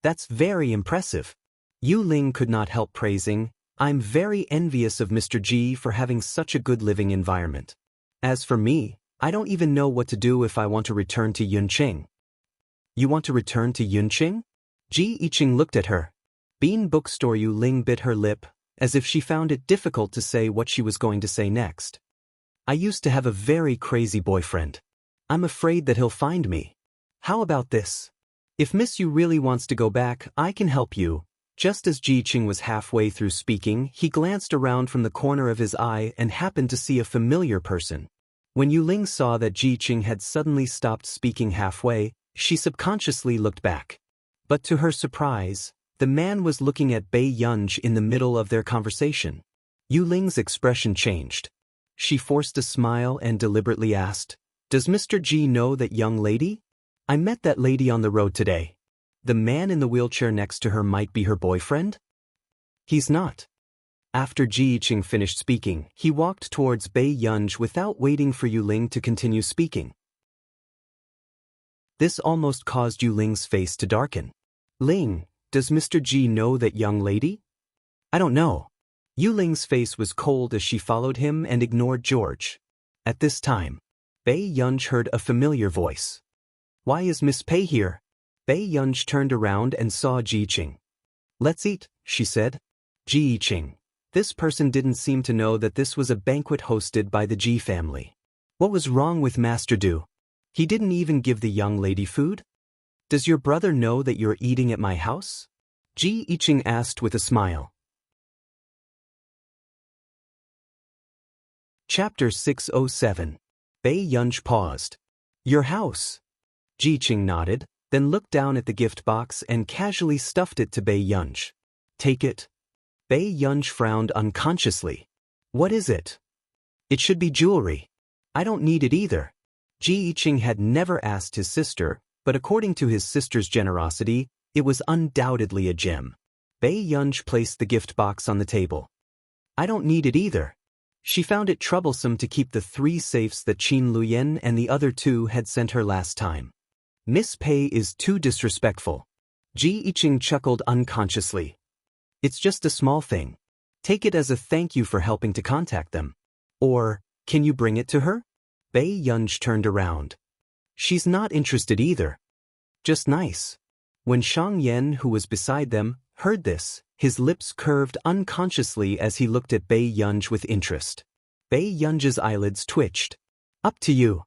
"That's very impressive." Yu Ling could not help praising, "I'm very envious of Mr. Ji for having such a good living environment. As for me, I don't even know what to do if I want to return to Yunqing." "You want to return to Yunqing?" Ji Qing looked at her. Bean Bookstore. Yu Ling bit her lip, as if she found it difficult to say what she was going to say next. "I used to have a very crazy boyfriend. I'm afraid that he'll find me. How about this? If Miss Yu really wants to go back, I can help you." Just as Ji Qing was halfway through speaking, he glanced around from the corner of his eye and happened to see a familiar person. When Yu Ling saw that Ji Qing had suddenly stopped speaking halfway, she subconsciously looked back. But to her surprise, the man was looking at Bei Yunj in the middle of their conversation. Yu Ling's expression changed. She forced a smile and deliberately asked, "Does Mr. Ji know that young lady? I met that lady on the road today. The man in the wheelchair next to her might be her boyfriend?" "He's not." After Ji Qing finished speaking, he walked towards Bei Yunj without waiting for Yu Ling to continue speaking. This almost caused Yu Ling's face to darken. "Ling, does Mr. Ji know that young lady?" "I don't know." Yu Ling's face was cold as she followed him and ignored George. At this time, Bei Yunj heard a familiar voice. Why is Miss Pei here? Bei Yunj turned around and saw Ji Qing. Let's eat, she said. Ji Qing. This person didn't seem to know that this was a banquet hosted by the Ji family. What was wrong with Master Du? He didn't even give the young lady food? Does your brother know that you're eating at my house? Ji Qing asked with a smile. Chapter 607. Bei Yunj paused. Your house? Ji Qing nodded, then looked down at the gift box and casually stuffed it to Bei Yunj. Take it. Bei Yunj frowned unconsciously. What is it? It should be jewelry. I don't need it either. Ji Qing had never asked his sister, but according to his sister's generosity, it was undoubtedly a gem. Bei Yunj placed the gift box on the table. I don't need it either. She found it troublesome to keep the 3 safes that Qin Luyan and the other 2 had sent her last time. Miss Pei is too disrespectful. Ji Qing chuckled unconsciously. It's just a small thing. Take it as a thank you for helping to contact them. Or, can you bring it to her? Bei Yunj turned around. She's not interested either. Just nice. When Shang Yan, who was beside them, heard this, his lips curved unconsciously as he looked at Bei Yunj with interest. Bei Yunj's eyelids twitched. Up to you.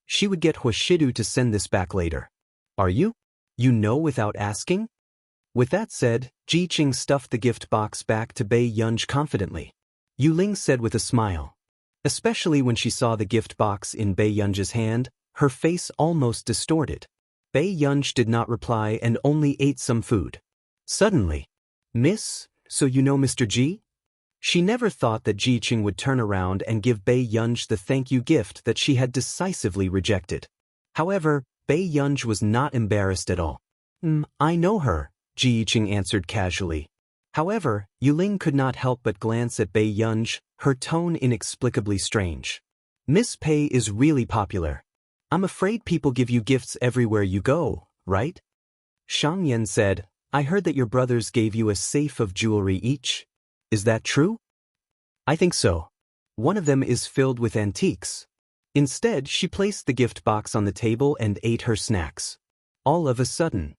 She would get Huashidu to send this back later. Are you? You know without asking? With that said, Ji Qing stuffed the gift box back to Bei Yunj confidently. Yu Ling said with a smile. Especially when she saw the gift box in Bei Yunj's hand, her face almost distorted. Bei Yunj did not reply and only ate some food. Suddenly, Miss, so you know Mr. Ji? She never thought that Ji Qing would turn around and give Bei Yunj the thank you gift that she had decisively rejected. However, Bei Yunj was not embarrassed at all. I know her, Ji Qing answered casually. However, Yu Ling could not help but glance at Bei Yunj, her tone inexplicably strange. Miss Pei is really popular. I'm afraid people give you gifts everywhere you go, right? Shang Yan said, I heard that your brothers gave you a safe of jewelry each. Is that true? I think so. One of them is filled with antiques. Instead, she placed the gift box on the table and ate her snacks. All of a sudden.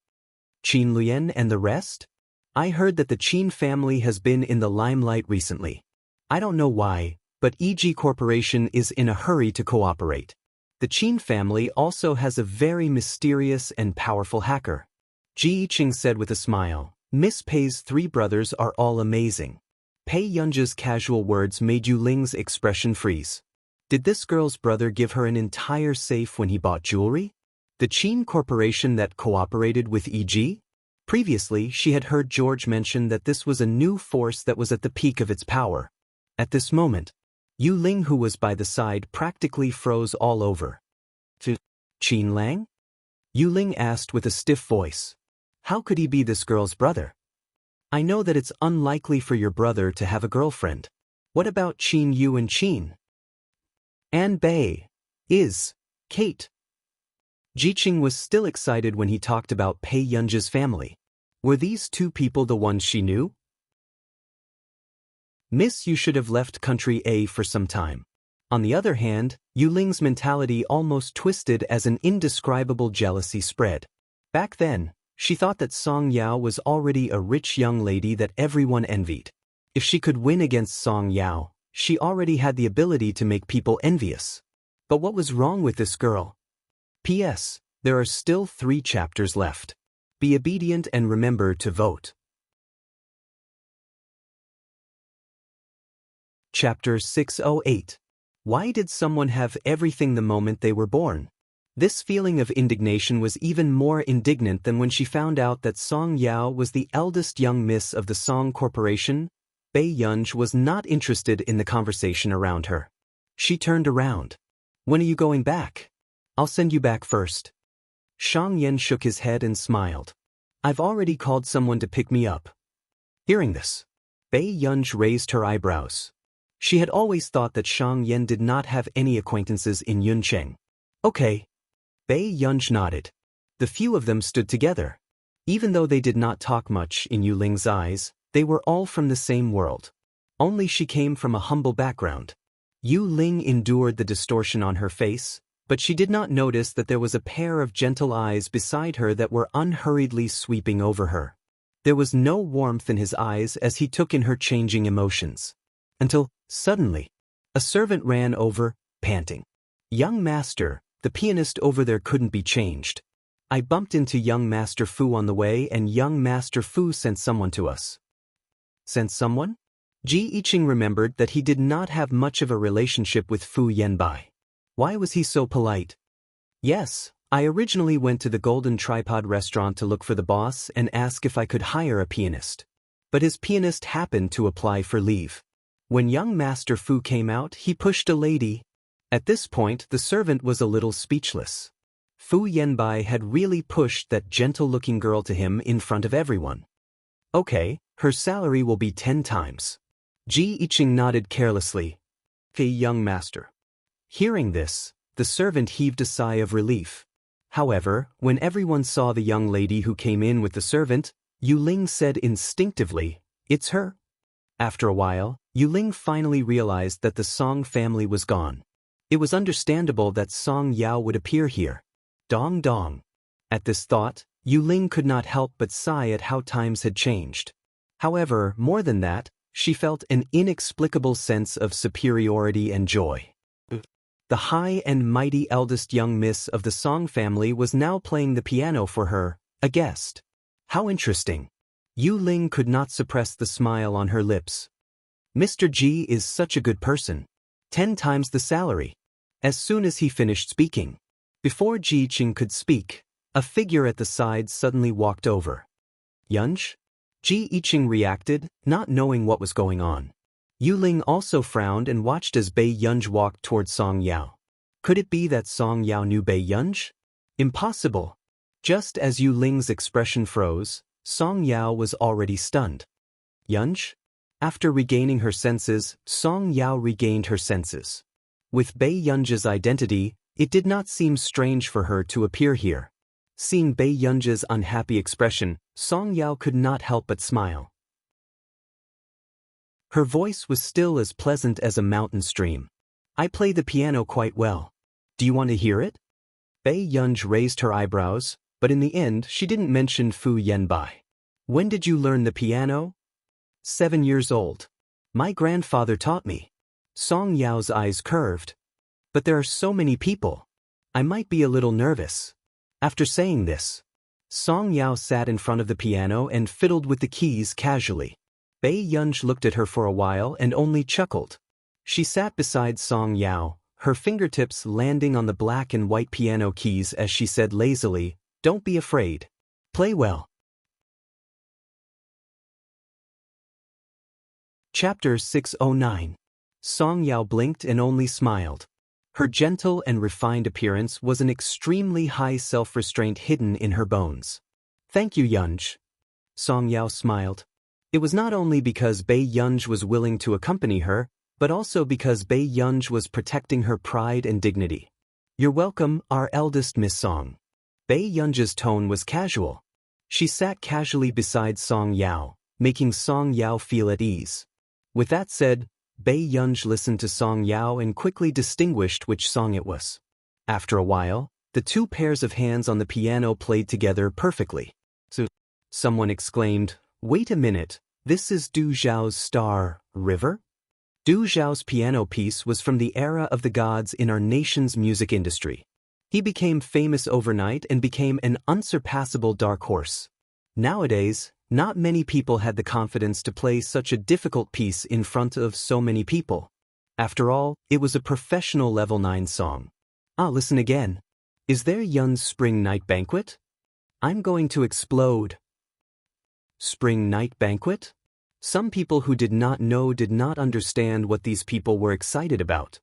Qin Luyan and the rest? I heard that the Qin family has been in the limelight recently. I don't know why, but EG Corporation is in a hurry to cooperate. The Qin family also has a very mysterious and powerful hacker. Ji Qing said with a smile, Miss Pei's 3 brothers are all amazing. Bei Yunj's casual words made Yu Ling's expression freeze. Did this girl's brother give her an entire safe when he bought jewelry? The Qin Corporation that cooperated with EG? Previously, she had heard George mention that this was a new force that was at the peak of its power. At this moment, Yu Ling, who was by the side, practically froze all over. Qin Lang? Yu Ling asked with a stiff voice. How could he be this girl's brother? I know that it's unlikely for your brother to have a girlfriend. What about Qin Yu and Qin? Anne Bei. Is. Kate. Ji Qing was still excited when he talked about Bei Yunj's family. Were these 2 people the ones she knew? Miss, you should have left country A for some time. On the other hand, Yu Ling's mentality almost twisted as an indescribable jealousy spread. Back then, she thought that Song Yao was already a rich young lady that everyone envied. If she could win against Song Yao, she already had the ability to make people envious. But what was wrong with this girl? P.S. There are still 3 chapters left. Be obedient and remember to vote. Chapter 608. Why did someone have everything the moment they were born? This feeling of indignation was even more indignant than when she found out that Song Yao was the eldest young miss of the Song Corporation. Bei Yunj was not interested in the conversation around her. She turned around. When are you going back? I'll send you back first. Shang Yan shook his head and smiled. I've already called someone to pick me up. Hearing this, Bei Yunj raised her eyebrows. She had always thought that Shang Yan did not have any acquaintances in Yuncheng. Okay. Bei Yunj nodded. The few of them stood together. Even though they did not talk much in Yu Ling's eyes, they were all from the same world. Only she came from a humble background. Yu Ling endured the distortion on her face, But she did not notice that there was a pair of gentle eyes beside her that were unhurriedly sweeping over her. There was no warmth in his eyes as he took in her changing emotions. Until, suddenly, a servant ran over, panting. "Young master, the pianist over there couldn't be changed. I bumped into young Master Fu on the way and young Master Fu sent someone to us." Sent someone? Ji Yiqing remembered that he did not have much of a relationship with Fu Yanbai. Why was he so polite? "Yes, I originally went to the Golden Tripod restaurant to look for the boss and ask if I could hire a pianist. But his pianist happened to apply for leave. When young Master Fu came out, he pushed a lady." At this point, the servant was a little speechless. Fu Yanbai had really pushed that gentle-looking girl to him in front of everyone. "Okay, her salary will be 10 times. Ji Yiqing nodded carelessly. "Okay, young master." Hearing this, the servant heaved a sigh of relief. However, when everyone saw the young lady who came in with the servant, Yu Ling said instinctively, "It's her." After a while, Yu Ling finally realized that the Song family was gone. It was understandable that Song Yao would appear here. Dong dong. At this thought, Yu Ling could not help but sigh at how times had changed. However, more than that, she felt an inexplicable sense of superiority and joy. The high and mighty eldest young miss of the Song family was now playing the piano for her, a guest. How interesting. Yu Ling could not suppress the smile on her lips. Mr. Ji is such a good person. 10 times the salary. As soon as he finished speaking. Before Ji Yiqing could speak, a figure at the side suddenly walked over. "Yunj?" Ji Yiqing reacted, not knowing what was going on. Yu Ling also frowned and watched as Bei Yunj walked toward Song Yao. Could it be that Song Yao knew Bei Yunj? Impossible. Just as Yu Ling's expression froze, Song Yao was already stunned. "Yunj?" After regaining her senses, Song Yao regained her senses. With Bei Yunj's identity, it did not seem strange for her to appear here. Seeing Bei Yunj's unhappy expression, Song Yao could not help but smile. Her voice was still as pleasant as a mountain stream. "I play the piano quite well. Do you want to hear it?" Bei Yunj raised her eyebrows, but in the end she didn't mention Fu Yanbai. "When did you learn the piano?" 7 years old. My grandfather taught me." Song Yao's eyes curved. "But there are so many people. I might be a little nervous." After saying this, Song Yao sat in front of the piano and fiddled with the keys casually. Bei Yunj looked at her for a while and only chuckled. She sat beside Song Yao, her fingertips landing on the black and white piano keys as she said lazily, "Don't be afraid. Play well." Chapter 609. Song Yao blinked and only smiled. Her gentle and refined appearance was an extremely high self-restraint hidden in her bones. "Thank you, Yunj." Song Yao smiled. It was not only because Bei Yunj was willing to accompany her, but also because Bei Yunj was protecting her pride and dignity. "You're welcome, our eldest Miss Song." Bei Yunj's tone was casual. She sat casually beside Song Yao, making Song Yao feel at ease. With that said, Bei Yunj listened to Song Yao and quickly distinguished which song it was. After a while, the two pairs of hands on the piano played together perfectly. "So," someone exclaimed, "Wait a minute, this is Du Zhao's Star River?" Du Zhao's piano piece was from the era of the gods in our nation's music industry. He became famous overnight and became an unsurpassable dark horse. Nowadays, not many people had the confidence to play such a difficult piece in front of so many people. After all, it was a professional level 9 song. Listen again. Is there Yun's Spring Night Banquet? I'm going to explode. Spring Night Banquet? Some people who did not know did not understand what these people were excited about.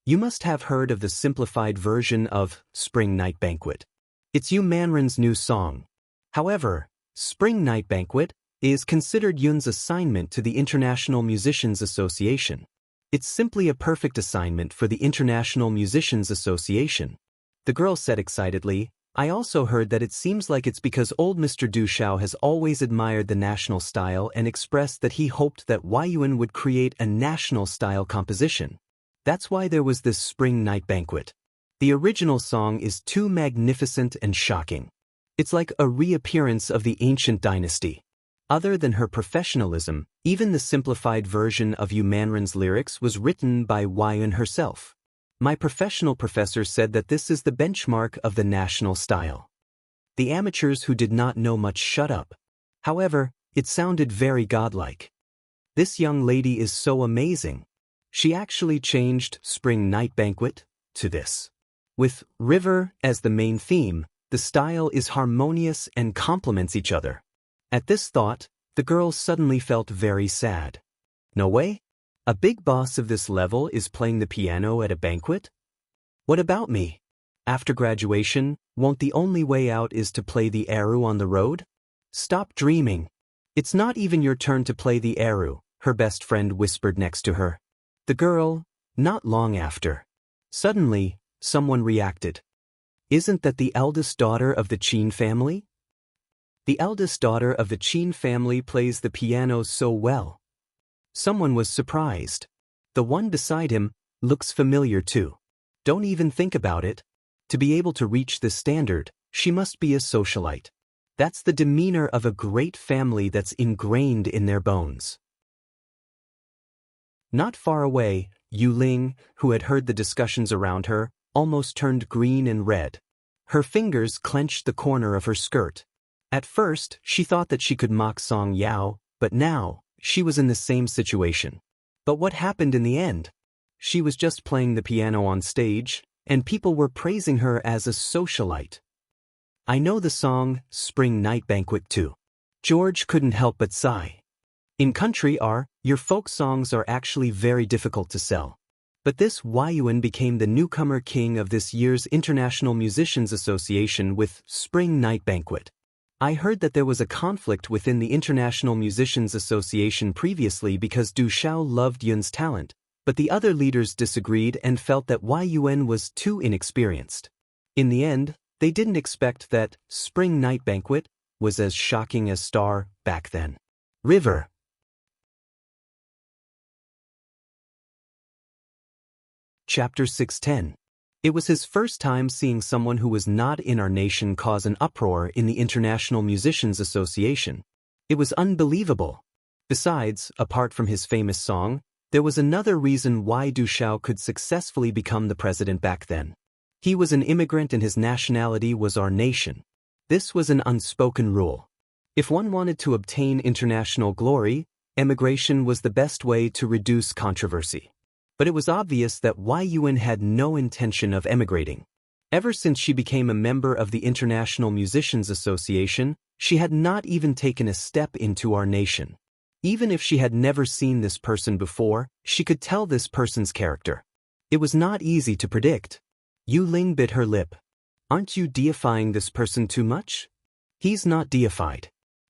You must have heard of the simplified version of Spring Night Banquet. It's Yu Manrin's new song. However, Spring Night Banquet is considered Yun's assignment to the International Musicians Association. It's simply a perfect assignment for the International Musicians Association. The girl said excitedly, "I also heard that it seems like it's because old Mr. Du Xiao has always admired the national style and expressed that he hoped that Yuan would create a national style composition. That's why there was this Spring Night Banquet." The original song is too magnificent and shocking. It's like a reappearance of the ancient dynasty. Other than her professionalism, even the simplified version of Yu Manrin's lyrics was written by Yun herself. My professional professor said that this is the benchmark of the national style. The amateurs who did not know much shut up. However, it sounded very godlike. This young lady is so amazing. She actually changed Spring Night Banquet to this. With river as the main theme, the style is harmonious and complements each other. At this thought, the girl suddenly felt very sad. No way? A big boss of this level is playing the piano at a banquet? What about me? After graduation, won't the only way out is to play the eru on the road? Stop dreaming. It's not even your turn to play the eru, her best friend whispered next to her. The girl, not long after. Suddenly, someone reacted. Isn't that the eldest daughter of the Qin family? The eldest daughter of the Qin family plays the piano so well. Someone was surprised. The one beside him looks familiar too. Don't even think about it. To be able to reach this standard, she must be a socialite. That's the demeanor of a great family that's ingrained in their bones. Not far away, Yu Ling, who had heard the discussions around her, almost turned green and red. Her fingers clenched the corner of her skirt. At first, she thought that she could mock Song Yao, but now, she was in the same situation. But what happened in the end? She was just playing the piano on stage, and people were praising her as a socialite. I know the song Spring Night Banquet too. George couldn't help but sigh. In country your folk songs are actually very difficult to sell. But this Yuan became the newcomer king of this year's International Musicians Association with Spring Night Banquet. I heard that there was a conflict within the International Musicians Association previously because Du Xiao loved Yun's talent, but the other leaders disagreed and felt that Yuan was too inexperienced. In the end, they didn't expect that Spring Night Banquet was as shocking as Star back then. River. Chapter 610. It was his first time seeing someone who was not in our nation cause an uproar in the International Musicians Association. It was unbelievable. Besides, apart from his famous song, there was another reason why Du Xiao could successfully become the president back then. He was an immigrant and his nationality was our nation. This was an unspoken rule. If one wanted to obtain international glory, emigration was the best way to reduce controversy. But it was obvious that Yuan had no intention of emigrating. Ever since she became a member of the International Musicians Association, she had not even taken a step into our nation. Even if she had never seen this person before, she could tell this person's character. It was not easy to predict. Yu Ling bit her lip. Aren't you deifying this person too much? He's not deified.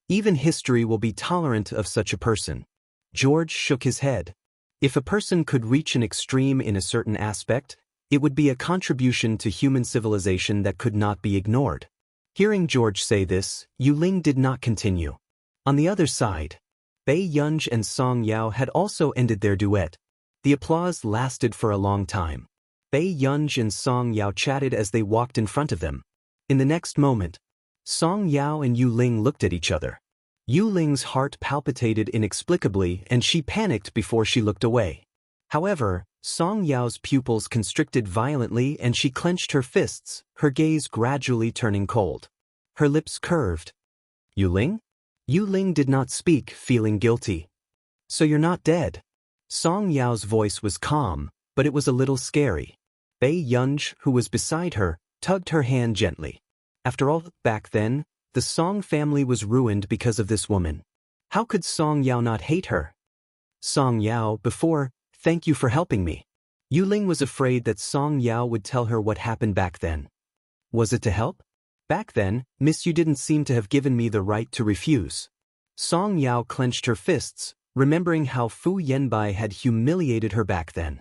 Even history will be tolerant of such a person. George shook his head. If a person could reach an extreme in a certain aspect, it would be a contribution to human civilization that could not be ignored. Hearing George say this, Yu Ling did not continue. On the other side, Bei Yunj and Song Yao had also ended their duet. The applause lasted for a long time. Bei Yunj and Song Yao chatted as they walked in front of them. In the next moment, Song Yao and Yu Ling looked at each other. Yu Ling's heart palpitated inexplicably and she panicked before she looked away. However, Song Yao's pupils constricted violently and she clenched her fists, her gaze gradually turning cold. Her lips curved. Yu Ling? Yu Ling did not speak, feeling guilty. So you're not dead. Song Yao's voice was calm, but it was a little scary. Bei Yunj, who was beside her, tugged her hand gently. After all, back then, the Song family was ruined because of this woman. How could Song Yao not hate her? Song Yao, thank you for helping me. Yu Ling was afraid that Song Yao would tell her what happened back then. Was it to help? Back then, Miss Yu didn't seem to have given me the right to refuse. Song Yao clenched her fists, remembering how Fu Yanbai had humiliated her back then.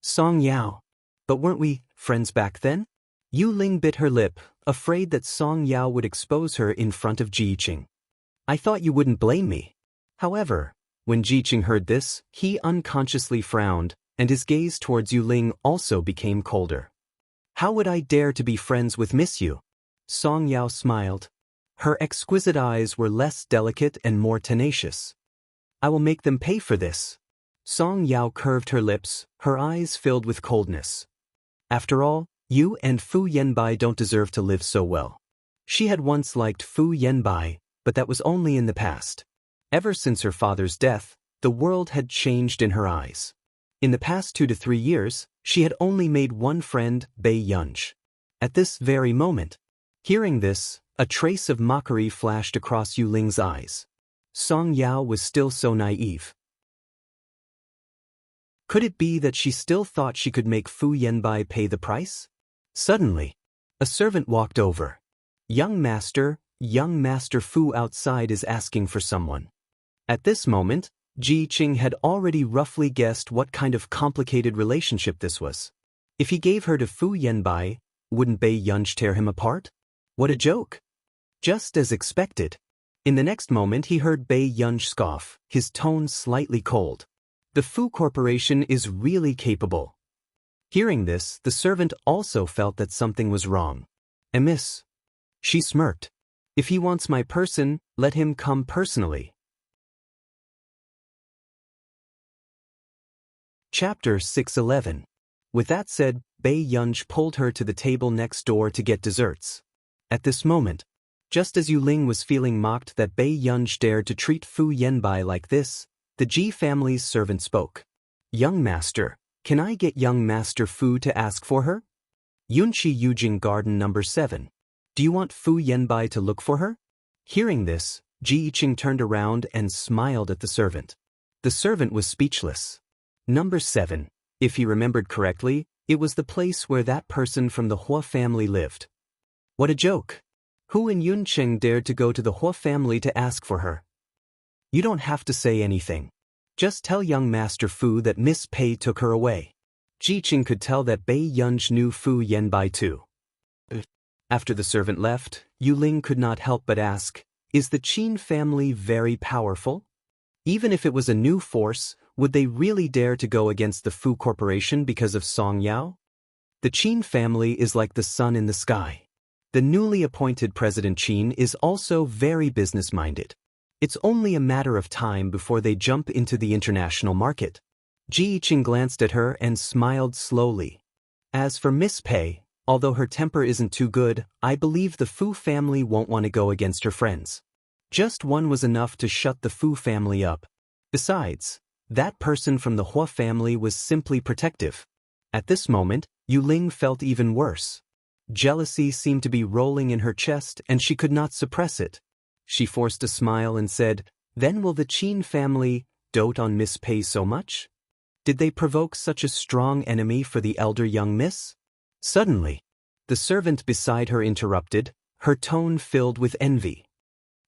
Song Yao. But weren't we friends back then? Yu Ling bit her lip, afraid that Song Yao would expose her in front of Jiqing. I thought you wouldn't blame me. However, when Jiqing heard this, he unconsciously frowned, and his gaze towards Yu Ling also became colder. How would I dare to be friends with Miss Yu? Song Yao smiled. Her exquisite eyes were less delicate and more tenacious. I will make them pay for this. Song Yao curved her lips, her eyes filled with coldness. After all, you and Fu Yanbai don't deserve to live so well. She had once liked Fu Yanbai, but that was only in the past. Ever since her father's death, the world had changed in her eyes. In the past 2 to 3 years, she had only made one friend, Bei Yunj. At this very moment. Hearing this, a trace of mockery flashed across Yu Ling's eyes. Song Yao was still so naive. Could it be that she still thought she could make Fu Yanbai pay the price? Suddenly, a servant walked over. Young Master Fu outside is asking for someone. At this moment, Ji Qing had already roughly guessed what kind of complicated relationship this was. If he gave her to Fu Yanbai, wouldn't Bei Yunj tear him apart? What a joke! Just as expected. In the next moment he heard Bei Yunj scoff, his tone slightly cold. The Fu Corporation is really capable. Hearing this, the servant also felt that something was wrong. Miss. She smirked. If he wants my person, let him come personally. Chapter 611. With that said, Bei Yunj pulled her to the table next door to get desserts. At this moment, just as Yu Ling was feeling mocked that Bei Yunj dared to treat Fu Yanbai like this, the Ji family's servant spoke. Young Master, can I get Young Master Fu to ask for her? Yunqi Yujing Garden No. 7. Do you want Fu Yanbai to look for her? Hearing this, Ji Yiqing turned around and smiled at the servant. The servant was speechless. Number 7. If he remembered correctly, it was the place where that person from the Hua family lived. What a joke! Who in Yunqing dared to go to the Hua family to ask for her? You don't have to say anything. Just tell Young Master Fu that Miss Pei took her away. Ji Qing could tell that Bei Yunj knew Fu Yanbai too. After the servant left, Yu Ling could not help but ask, is the Qin family very powerful? Even if it was a new force, would they really dare to go against the Fu Corporation because of Song Yao? The Qin family is like the sun in the sky. The newly appointed President Qin is also very business-minded. It's only a matter of time before they jump into the international market. Ji Yiqing glanced at her and smiled slowly. As for Miss Pei, although her temper isn't too good, I believe the Fu family won't want to go against her friends. Just one was enough to shut the Fu family up. Besides, that person from the Hua family was simply protective. At this moment, Yu Ling felt even worse. Jealousy seemed to be rolling in her chest and she could not suppress it. She forced a smile and said, then will the Qin family dote on Miss Pei so much? Did they provoke such a strong enemy for the elder young miss? Suddenly, the servant beside her interrupted, her tone filled with envy.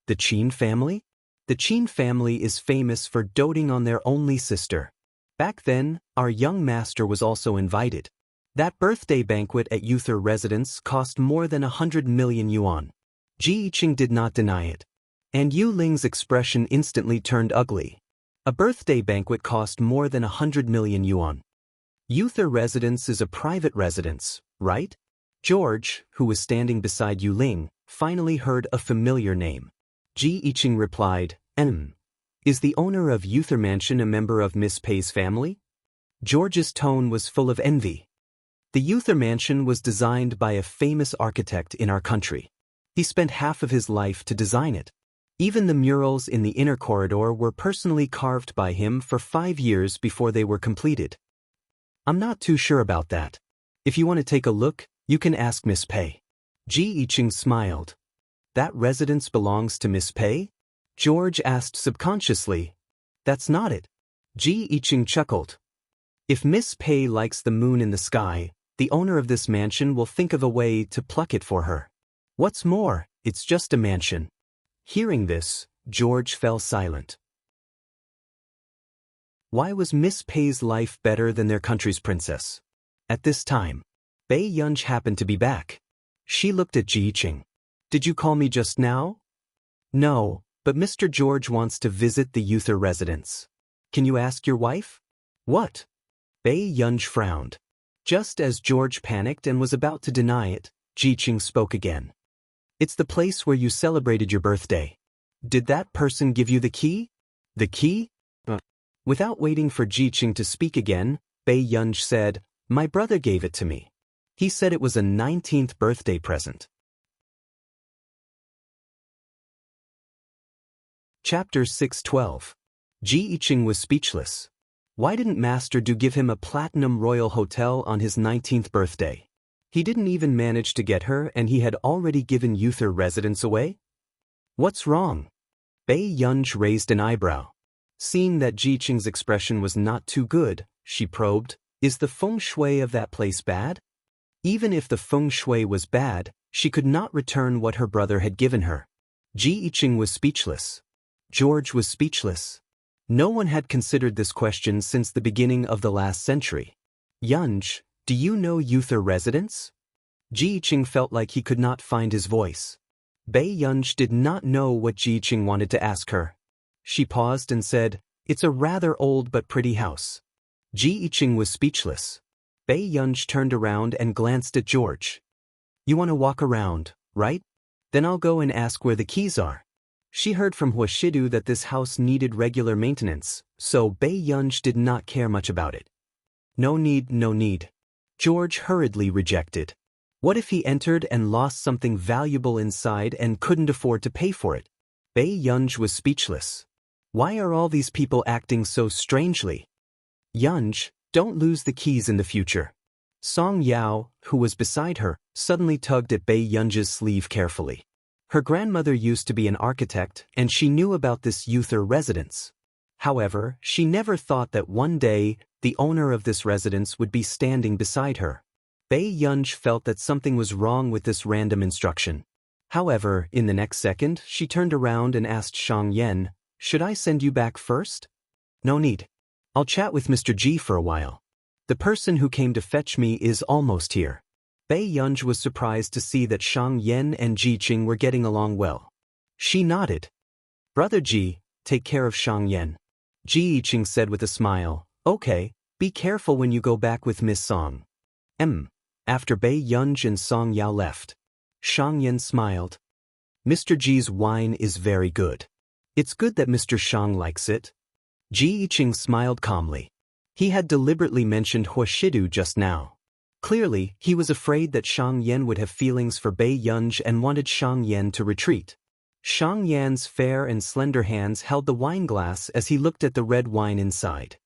The Qin family? The Qin family is famous for doting on their only sister. Back then, our young master was also invited. That birthday banquet at Uther residence cost more than 100 million yuan. Ji Yiqing did not deny it. And Yu Ling's expression instantly turned ugly. A birthday banquet cost more than 100 million yuan. Uther residence is a private residence, right? George, who was standing beside Yu Ling, finally heard a familiar name. Ji Yiqing replied, Is the owner of Uther Mansion a member of Miss Pei's family? George's tone was full of envy. The Uther Mansion was designed by a famous architect in our country. He spent half of his life to design it. Even the murals in the inner corridor were personally carved by him for 5 years before they were completed. I'm not too sure about that. If you want to take a look, you can ask Miss Pei. Ji Yiqing smiled. That residence belongs to Miss Pei? George asked subconsciously. That's not it. Ji Yiqing chuckled. If Miss Pei likes the moon in the sky, the owner of this mansion will think of a way to pluck it for her. What's more, it's just a mansion. Hearing this, George fell silent. Why was Miss Pei's life better than their country's princess? At this time, Bei Yunj happened to be back. She looked at Ji Yiqing. Did you call me just now? No, but Mr. George wants to visit the Uther residence. Can you ask your wife? What? Bei Yunj frowned. Just as George panicked and was about to deny it, Jiqing spoke again. It's the place where you celebrated your birthday. Did that person give you the key? The key? Without waiting for Jiqing to speak again, Bei Yunj said, My brother gave it to me. He said it was a 19th birthday present. Chapter 6:12. Jiqing was speechless. Why didn't Master Du give him a platinum royal hotel on his 19th birthday? He didn't even manage to get her and he had already given Uther residence away? What's wrong? Bei Yunj raised an eyebrow. Seeing that Jiqing's expression was not too good, she probed, Is the feng shui of that place bad? Even if the feng shui was bad, she could not return what her brother had given her. Jiqing was speechless. George was speechless. No one had considered this question since the beginning of the last century. Yunj, do you know Uther residence? Jiqing felt like he could not find his voice. Bei Yunj did not know what Jiqing wanted to ask her. She paused and said, It's a rather old but pretty house. Jiqing was speechless. Bei Yunj turned around and glanced at George. You want to walk around, right? Then I'll go and ask where the keys are. She heard from Huashidu that this house needed regular maintenance, so Bei Yunj did not care much about it. No need, no need. George hurriedly rejected. What if he entered and lost something valuable inside and couldn't afford to pay for it? Bei Yunj was speechless. Why are all these people acting so strangely? Yunj, don't lose the keys in the future. Song Yao, who was beside her, suddenly tugged at Bei Yunj's sleeve carefully. Her grandmother used to be an architect and she knew about this Uther residence. However, she never thought that one day, the owner of this residence would be standing beside her. Bei Yunj felt that something was wrong with this random instruction. However, in the next second, she turned around and asked Shang Yan, Should I send you back first? No need. I'll chat with Mr. Ji for a while. The person who came to fetch me is almost here. Bei Yunj was surprised to see that Shang Yan and Jiqing were getting along well. She nodded. Brother Ji, take care of Shang Yan. Jiqing said with a smile, Okay, be careful when you go back with Miss Song. After Bei Yunj and Song Yao left, Shang Yan smiled. Mr. Ji's wine is very good. It's good that Mr. Shang likes it. Jiqing smiled calmly. He had deliberately mentioned Huashidu just now. Clearly, he was afraid that Shang Yan would have feelings for Bei Yunj and wanted Shang Yan to retreat. Shang Yan's fair and slender hands held the wine glass as he looked at the red wine inside.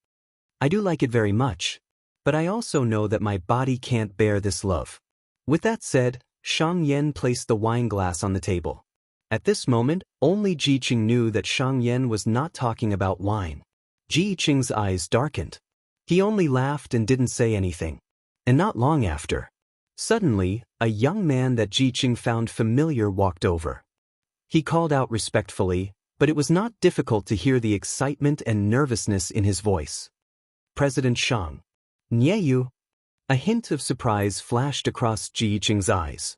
I do like it very much, but I also know that my body can't bear this love. With that said, Shang Yan placed the wine glass on the table. At this moment, only Jiqing knew that Shang Yan was not talking about wine. Jiqing's eyes darkened. He only laughed and didn't say anything. And not long after, suddenly, a young man that Jiqing found familiar walked over. He called out respectfully, but it was not difficult to hear the excitement and nervousness in his voice. President Shang. Nieyu. A hint of surprise flashed across Jiqing's eyes.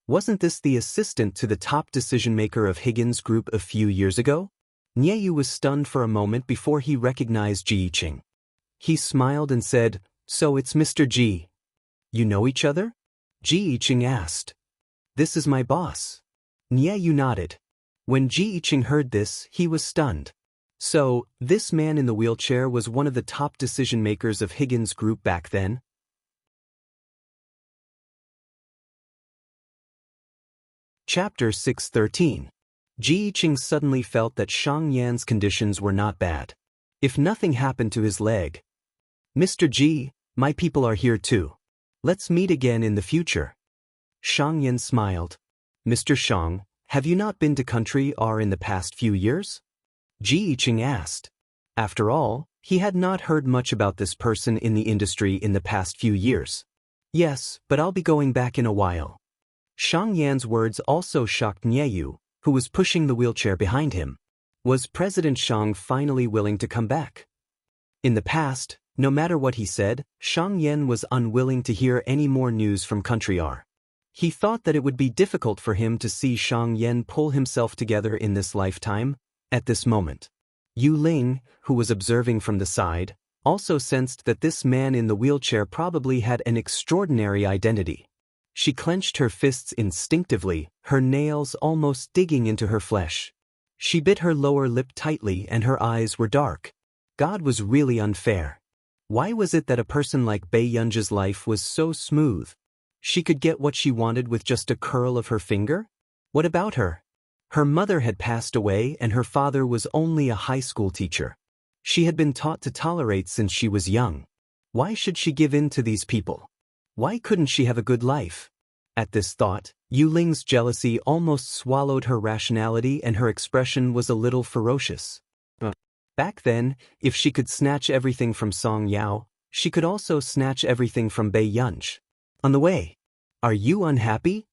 Wasn't this the assistant to the top decision-maker of Higgins Group a few years ago? Nieyu was stunned for a moment before he recognized Jiqing. He smiled and said, So it's Mr. Ji. You know each other? Jiqing asked. This is my boss. Nieyu nodded. When Jiqing heard this, he was stunned. So, this man in the wheelchair was one of the top decision-makers of Higgins Group back then? Chapter 6:13. Jiqing suddenly felt that Shang Yan's conditions were not bad. If nothing happened to his leg. Mr. Ji, my people are here too. Let's meet again in the future. Shang Yan smiled. Mr. Shang, have you not been to country or in the past few years? Jiqing asked. After all, he had not heard much about this person in the industry in the past few years. Yes, but I'll be going back in a while. Shang Yan's words also shocked Nieyu, who was pushing the wheelchair behind him. Was President Shang finally willing to come back? In the past, no matter what he said, Shang Yan was unwilling to hear any more news from Country R. He thought that it would be difficult for him to see Shang Yan pull himself together in this lifetime, at this moment. Yu Ling, who was observing from the side, also sensed that this man in the wheelchair probably had an extraordinary identity. She clenched her fists instinctively, her nails almost digging into her flesh. She bit her lower lip tightly and her eyes were dark. God was really unfair. Why was it that a person like Bei Yunji's life was so smooth? She could get what she wanted with just a curl of her finger? What about her? Her mother had passed away and her father was only a high school teacher. She had been taught to tolerate since she was young. Why should she give in to these people? Why couldn't she have a good life? At this thought, Yu Ling's jealousy almost swallowed her rationality and her expression was a little ferocious. Back then, if she could snatch everything from Song Yao, she could also snatch everything from Bei Yunji. On the way, "Are you unhappy?"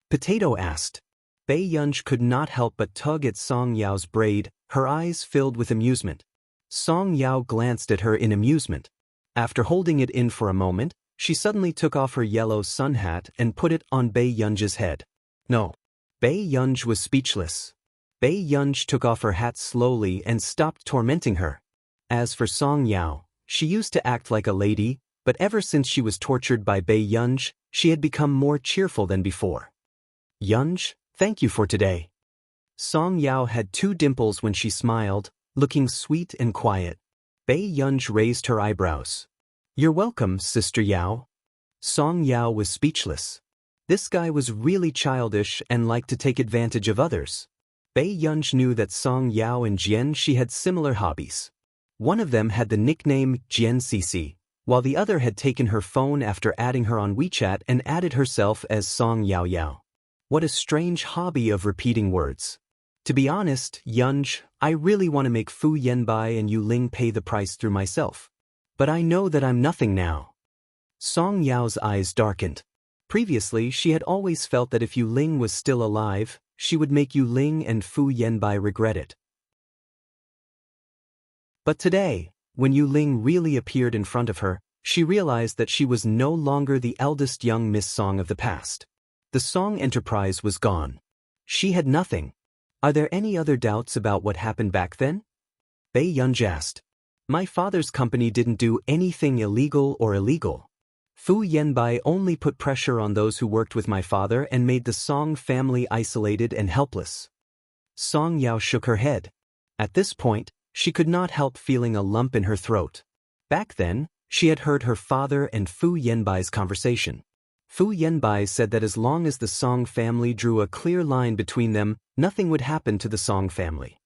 Potato asked. Bei Yunji could not help but tug at Song Yao's braid, her eyes filled with amusement. Song Yao glanced at her in amusement. After holding it in for a moment, she suddenly took off her yellow sun hat and put it on Bei Yunji's head. No. Bei Yunji was speechless. Bei Yunji took off her hat slowly and stopped tormenting her. As for Song Yao, she used to act like a lady, but ever since she was tortured by Bei Yunji, she had become more cheerful than before. "Yunji, thank you for today." Song Yao had two dimples when she smiled, looking sweet and quiet. Bei Yunji raised her eyebrows. "You're welcome, Sister Yao." Song Yao was speechless. This guy was really childish and liked to take advantage of others. Bei Yunji knew that Song Yao and Xianxia had similar hobbies. One of them had the nickname Xianxia, while the other had taken her phone after adding her on WeChat and added herself as Song Yao Yao. What a strange hobby of repeating words. To be honest, Yunji, I really want to make Fu Yanbai and Yu Ling pay the price through myself. But I know that I'm nothing now. Song Yao's eyes darkened. Previously, she had always felt that if Yu Ling was still alive, she would make Yu Ling and Fu Yanbai regret it. But today, when Yu Ling really appeared in front of her, she realized that she was no longer the eldest young Miss Song of the past. The Song enterprise was gone. She had nothing. Are there any other doubts about what happened back then? Bei Yunji asked. My father's company didn't do anything illegal or illegal. Fu Yanbai only put pressure on those who worked with my father and made the Song family isolated and helpless. Song Yao shook her head. At this point, she could not help feeling a lump in her throat. Back then, she had heard her father and Fu Yanbai's conversation. Fu Yanbai said that as long as the Song family drew a clear line between them, nothing would happen to the Song family.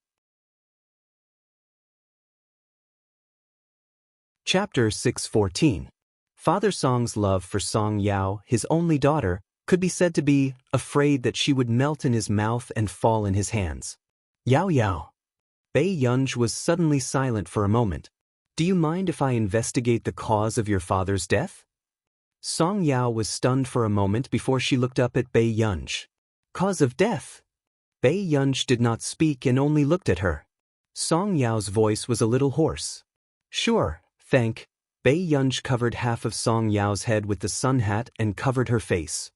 Chapter 614. Father Song's love for Song Yao, his only daughter, could be said to be afraid that she would melt in his mouth and fall in his hands. Yao Yao. Bei Yunji was suddenly silent for a moment. Do you mind if I investigate the cause of your father's death? Song Yao was stunned for a moment before she looked up at Bei Yunji. Cause of death? Bei Yunji did not speak and only looked at her. Song Yao's voice was a little hoarse. Sure, thank. Bei Yunji covered half of Song Yao's head with the sun hat and covered her face.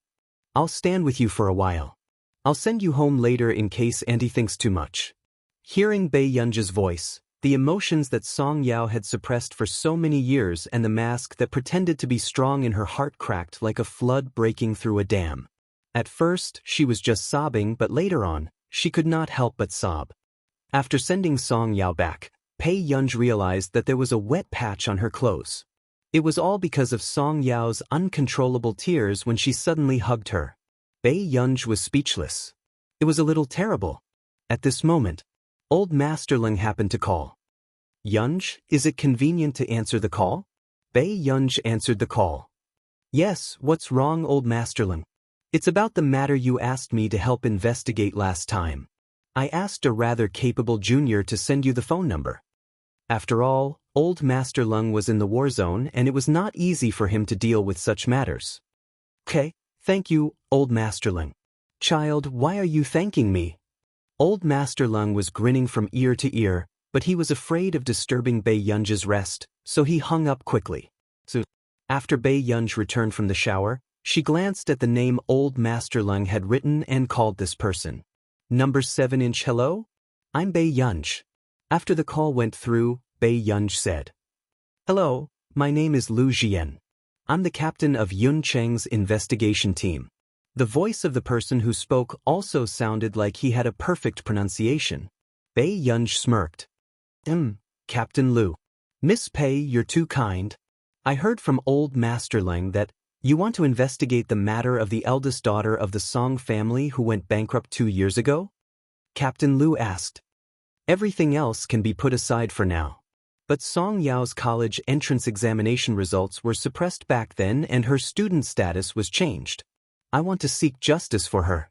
I'll stand with you for a while. I'll send you home later in case Auntie thinks too much. Hearing Bei Yunji's voice, the emotions that Song Yao had suppressed for so many years and the mask that pretended to be strong in her heart cracked like a flood breaking through a dam. At first, she was just sobbing, but later on, she could not help but sob. After sending Song Yao back, Bei Yunji realized that there was a wet patch on her clothes. It was all because of Song Yao's uncontrollable tears when she suddenly hugged her. Bei Yunji was speechless. It was a little terrible. At this moment, old Master Ling happened to call. Yunji, is it convenient to answer the call? Bei Yunji answered the call. Yes, what's wrong, old Master Ling? It's about the matter you asked me to help investigate last time. I asked a rather capable junior to send you the phone number. After all, old Master Lung was in the war zone and it was not easy for him to deal with such matters. Okay, thank you, old Master Lung. Child, why are you thanking me? Old Master Lung was grinning from ear to ear, but he was afraid of disturbing Bei Yunji's rest, so he hung up quickly. After Bei Yunji returned from the shower, she glanced at the name old Master Lung had written and called this person. Number 7-inch hello? I'm Bei Yunji. After the call went through, Bei Yunji said. Hello, my name is Lu Jian. I'm the captain of Yun Cheng's investigation team. The voice of the person who spoke also sounded like he had a perfect pronunciation. Bei Yunj smirked. Captain Lu. Miss Pei, you're too kind. I heard from old Master Leng that you want to investigate the matter of the eldest daughter of the Song family who went bankrupt 2 years ago? Captain Lu asked. Everything else can be put aside for now. But Song Yao's college entrance examination results were suppressed back then and her student status was changed. I want to seek justice for her.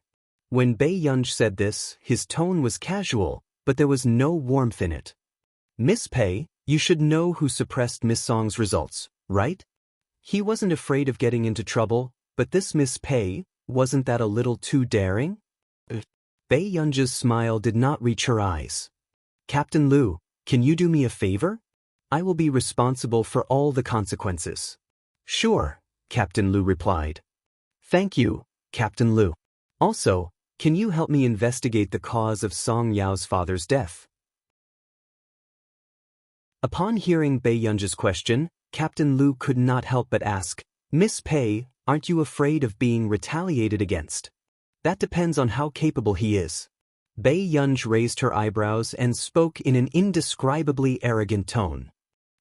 When Bei Yunj said this, his tone was casual, but there was no warmth in it. Miss Pei, you should know who suppressed Miss Song's results, right? He wasn't afraid of getting into trouble, but this Miss Pei, wasn't that a little too daring? Bei Yunj's smile did not reach her eyes. Captain Lu, can you do me a favor? I will be responsible for all the consequences. Sure, Captain Lu replied. Thank you, Captain Lu. Also, can you help me investigate the cause of Song Yao's father's death? Upon hearing Bei Yunj's question, Captain Lu could not help but ask, Miss Pei, aren't you afraid of being retaliated against? That depends on how capable he is. Bei Yunj raised her eyebrows and spoke in an indescribably arrogant tone.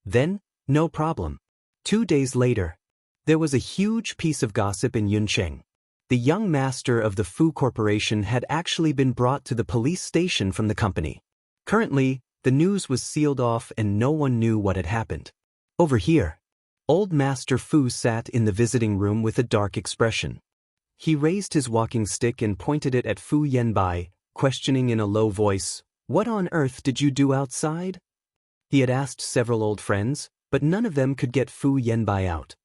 Then, no problem. 2 days later, there was a huge piece of gossip in Yuncheng. The young master of the Fu Corporation had actually been brought to the police station from the company. Currently, the news was sealed off and no one knew what had happened. Over here, old Master Fu sat in the visiting room with a dark expression. He raised his walking stick and pointed it at Fu Yanbai, questioning in a low voice, "What on earth did you do outside?" He had asked several old friends, but none of them could get Fu Yanbai out.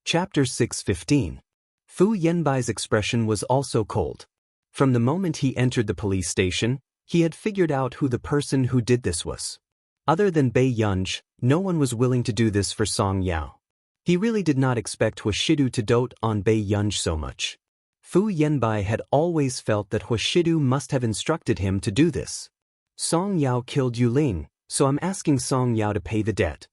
Chapter 6:15. Fu Yanbai's expression was also cold. From the moment he entered the police station, he had figured out who the person who did this was. Other than Bei Yunj, no one was willing to do this for Song Yao. He really did not expect Huashidu to dote on Bei Yunj so much. Fu Yanbai had always felt that Huashidu must have instructed him to do this. Song Yao killed Yu Ling, so I'm asking Song Yao to pay the debt.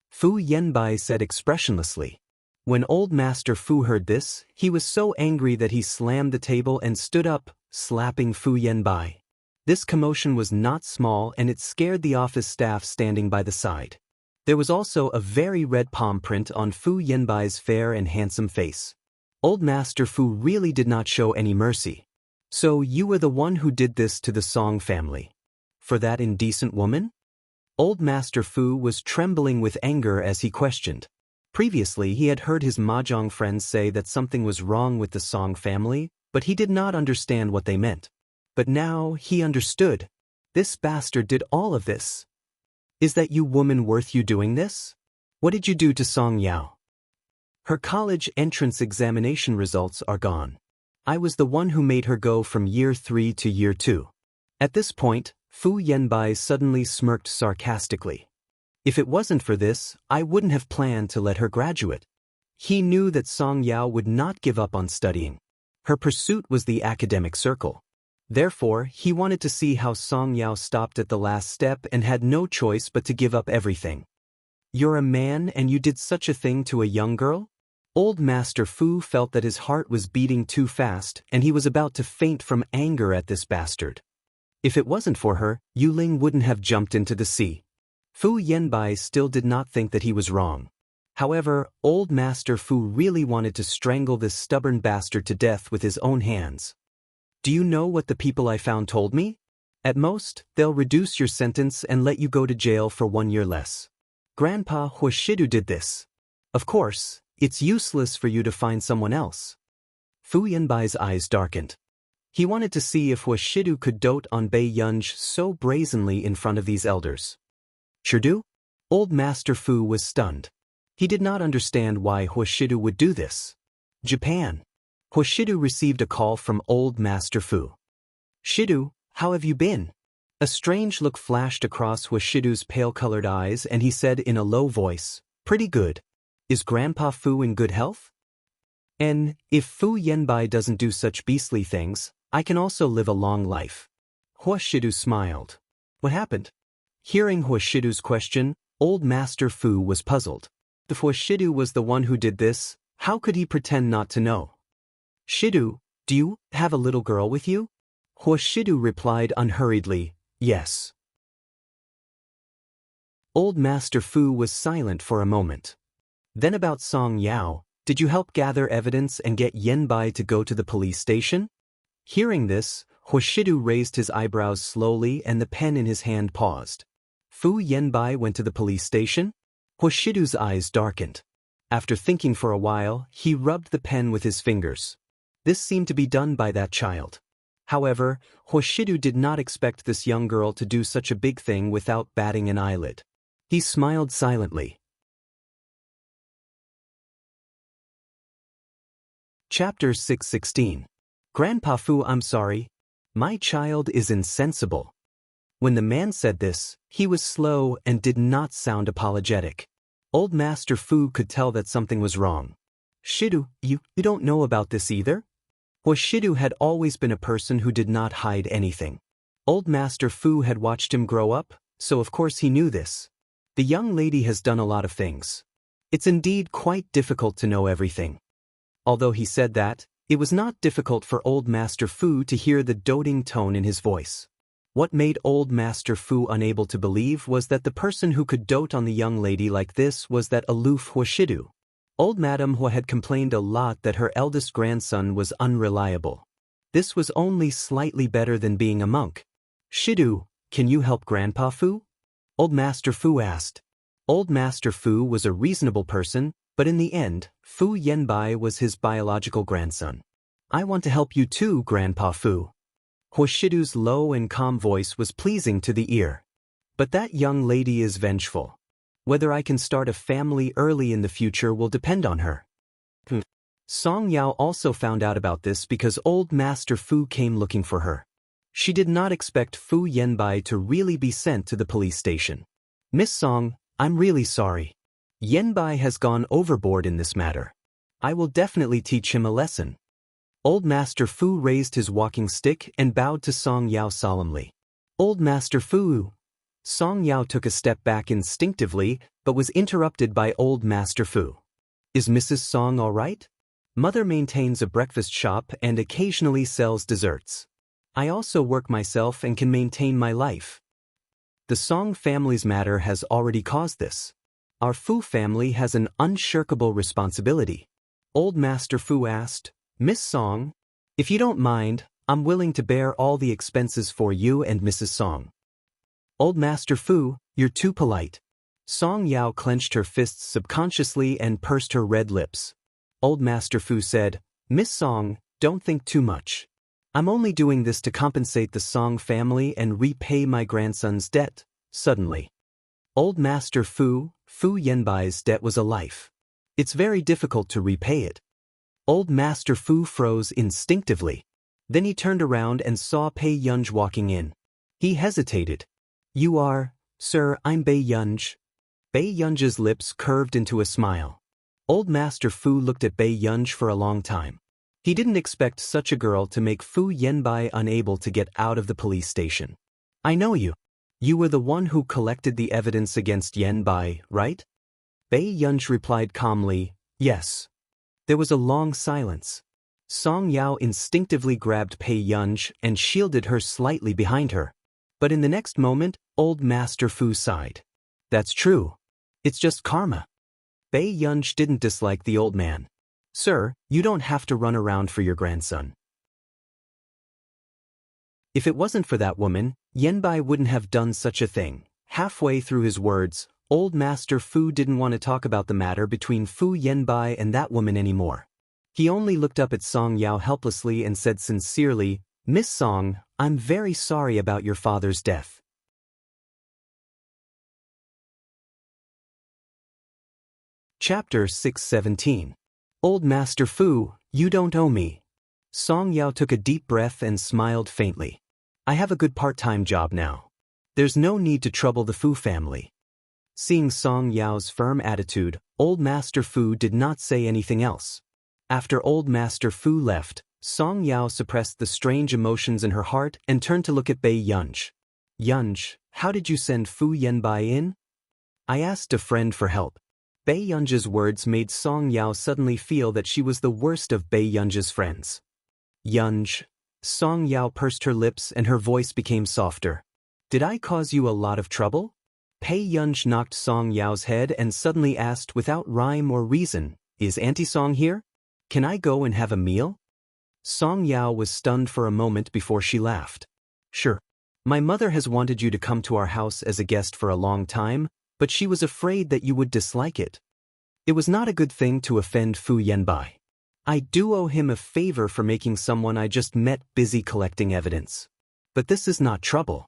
Fu Yanbai said expressionlessly. When old Master Fu heard this, he was so angry that he slammed the table and stood up, slapping Fu Yanbai. This commotion was not small and it scared the office staff standing by the side. There was also a very red palm print on Fu Yanbai's fair and handsome face. Old Master Fu really did not show any mercy. So you were the one who did this to the Song family. For that indecent woman? Old Master Fu was trembling with anger as he questioned. Previously he had heard his mahjong friends say that something was wrong with the Song family, but he did not understand what they meant. But now he understood. This bastard did all of this. Is that you woman worth you doing this? What did you do to Song Yao? Her college entrance examination results are gone. I was the one who made her go from year 3 to year 2. At this point, Fu Yanbai suddenly smirked sarcastically. If it wasn't for this, I wouldn't have planned to let her graduate. He knew that Song Yao would not give up on studying. Her pursuit was the academic circle. Therefore, he wanted to see how Song Yao stopped at the last step and had no choice but to give up everything. You're a man and you did such a thing to a young girl? Old Master Fu felt that his heart was beating too fast and he was about to faint from anger at this bastard. If it wasn't for her, Yu Ling wouldn't have jumped into the sea. Fu Yanbai still did not think that he was wrong. However, old Master Fu really wanted to strangle this stubborn bastard to death with his own hands. Do you know what the people I found told me? At most, they'll reduce your sentence and let you go to jail for 1 year less. Grandpa Huashidu did this. Of course, it's useless for you to find someone else. Fu Yanbai's eyes darkened. He wanted to see if Huashidu could dote on Bei Yunj so brazenly in front of these elders. Sure do? Old Master Fu was stunned. He did not understand why Huashidu would do this. Japan. Huashidu received a call from old Master Fu. Shidu, how have you been? A strange look flashed across Huashidu's pale-colored eyes and he said in a low voice, pretty good. Is Grandpa Fu in good health? And if Fu Yanbai doesn't do such beastly things, I can also live a long life. Huashidu smiled. What happened? Hearing Huashidu's question, old Master Fu was puzzled. If Huashidu was the one who did this, how could he pretend not to know? Shidu, do you have a little girl with you? Huashidu replied unhurriedly, yes. Old Master Fu was silent for a moment. Then about Song Yao, did you help gather evidence and get Yanbai to go to the police station? Hearing this, Huashidu raised his eyebrows slowly and the pen in his hand paused. Fu Yanbai went to the police station? Huashidu's eyes darkened. After thinking for a while, he rubbed the pen with his fingers. This seemed to be done by that child. However, Huashidu did not expect this young girl to do such a big thing without batting an eyelid. He smiled silently. Chapter 616. Grandpa Fu, I'm sorry. My child is insensible. When the man said this, he was slow and did not sound apologetic. Old Master Fu could tell that something was wrong. Shidu, you don't know about this either? Shidu had always been a person who did not hide anything. Old Master Fu had watched him grow up, so of course he knew this. The young lady has done a lot of things. It's indeed quite difficult to know everything. Although he said that, it was not difficult for Old Master Fu to hear the doting tone in his voice. What made Old Master Fu unable to believe was that the person who could dote on the young lady like this was that aloof Huashidu. Old Madame Hua had complained a lot that her eldest grandson was unreliable. This was only slightly better than being a monk. Shidu, can you help Grandpa Fu? Old Master Fu asked. Old Master Fu was a reasonable person, but in the end, Fu Yanbai was his biological grandson. I want to help you too, Grandpa Fu. Huashidu's low and calm voice was pleasing to the ear. But that young lady is vengeful. Whether I can start a family early in the future will depend on her. Song Yao also found out about this because Old Master Fu came looking for her. She did not expect Fu Yanbai to really be sent to the police station. Miss Song, I'm really sorry. Yanbai has gone overboard in this matter. I will definitely teach him a lesson. Old Master Fu raised his walking stick and bowed to Song Yao solemnly. Old Master Fu. Song Yao took a step back instinctively, but was interrupted by Old Master Fu. Is Mrs. Song all right? Mother maintains a breakfast shop and occasionally sells desserts. I also work myself and can maintain my life. The Song family's matter has already caused this. Our Fu family has an unshirkable responsibility. Old Master Fu asked, Miss Song, if you don't mind, I'm willing to bear all the expenses for you and Mrs. Song. Old Master Fu, you're too polite. Song Yao clenched her fists subconsciously and pursed her red lips. Old Master Fu said, Miss Song, don't think too much. I'm only doing this to compensate the Song family and repay my grandson's debt. Suddenly, Old Master Fu Yanbai's debt was a life. It's very difficult to repay it. Old Master Fu froze instinctively. Then he turned around and saw Pei Yunj walking in. He hesitated. You are, sir, I'm Bei Yunj. Bei Yunj's lips curved into a smile. Old Master Fu looked at Bei Yunj for a long time. He didn't expect such a girl to make Fu Yanbai unable to get out of the police station. I know you. You were the one who collected the evidence against Yanbai, right? Bei Yunj replied calmly, yes. There was a long silence. Song Yao instinctively grabbed Pei Yunj and shielded her slightly behind her. But in the next moment, Old Master Fu sighed. That's true. It's just karma. Bei Yunj didn't dislike the old man. Sir, you don't have to run around for your grandson. If it wasn't for that woman, Yanbai wouldn't have done such a thing. Halfway through his words, Old Master Fu didn't want to talk about the matter between Fu Yanbai and that woman anymore. He only looked up at Song Yao helplessly and said sincerely, Miss Song, I'm very sorry about your father's death. Chapter 617. Old Master Fu, you don't owe me. Song Yao took a deep breath and smiled faintly. I have a good part-time job now. There's no need to trouble the Fu family. Seeing Song Yao's firm attitude, Old Master Fu did not say anything else. After Old Master Fu left, Song Yao suppressed the strange emotions in her heart and turned to look at Bei Yunj. Yunj, how did you send Fu Yanbai in? I asked a friend for help. Bei Yunji's words made Song Yao suddenly feel that she was the worst of Bei Yunji's friends. Yunj. Song Yao pursed her lips and her voice became softer. Did I cause you a lot of trouble? Pei Yunj knocked Song Yao's head and suddenly asked without rhyme or reason, is Auntie Song here? Can I go and have a meal? Song Yao was stunned for a moment before she laughed. Sure. My mother has wanted you to come to our house as a guest for a long time, but she was afraid that you would dislike it. It was not a good thing to offend Fu Yanbai. I do owe him a favor for making someone I just met busy collecting evidence. But this is not trouble.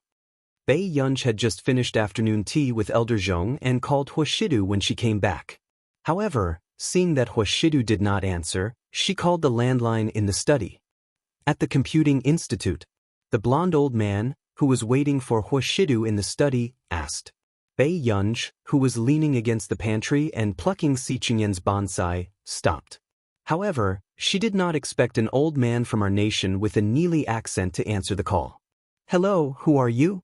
Bei Yunj had just finished afternoon tea with Elder Zhong and called Huashidu when she came back. However, seeing that Huashidu did not answer, she called the landline in the study. At the Computing Institute, the blond old man, who was waiting for Huashidu in the study, asked. Bei Yunj, who was leaning against the pantry and plucking Xiqingyan's bonsai, stopped. However, she did not expect an old man from our nation with a Neely accent to answer the call. Hello, who are you?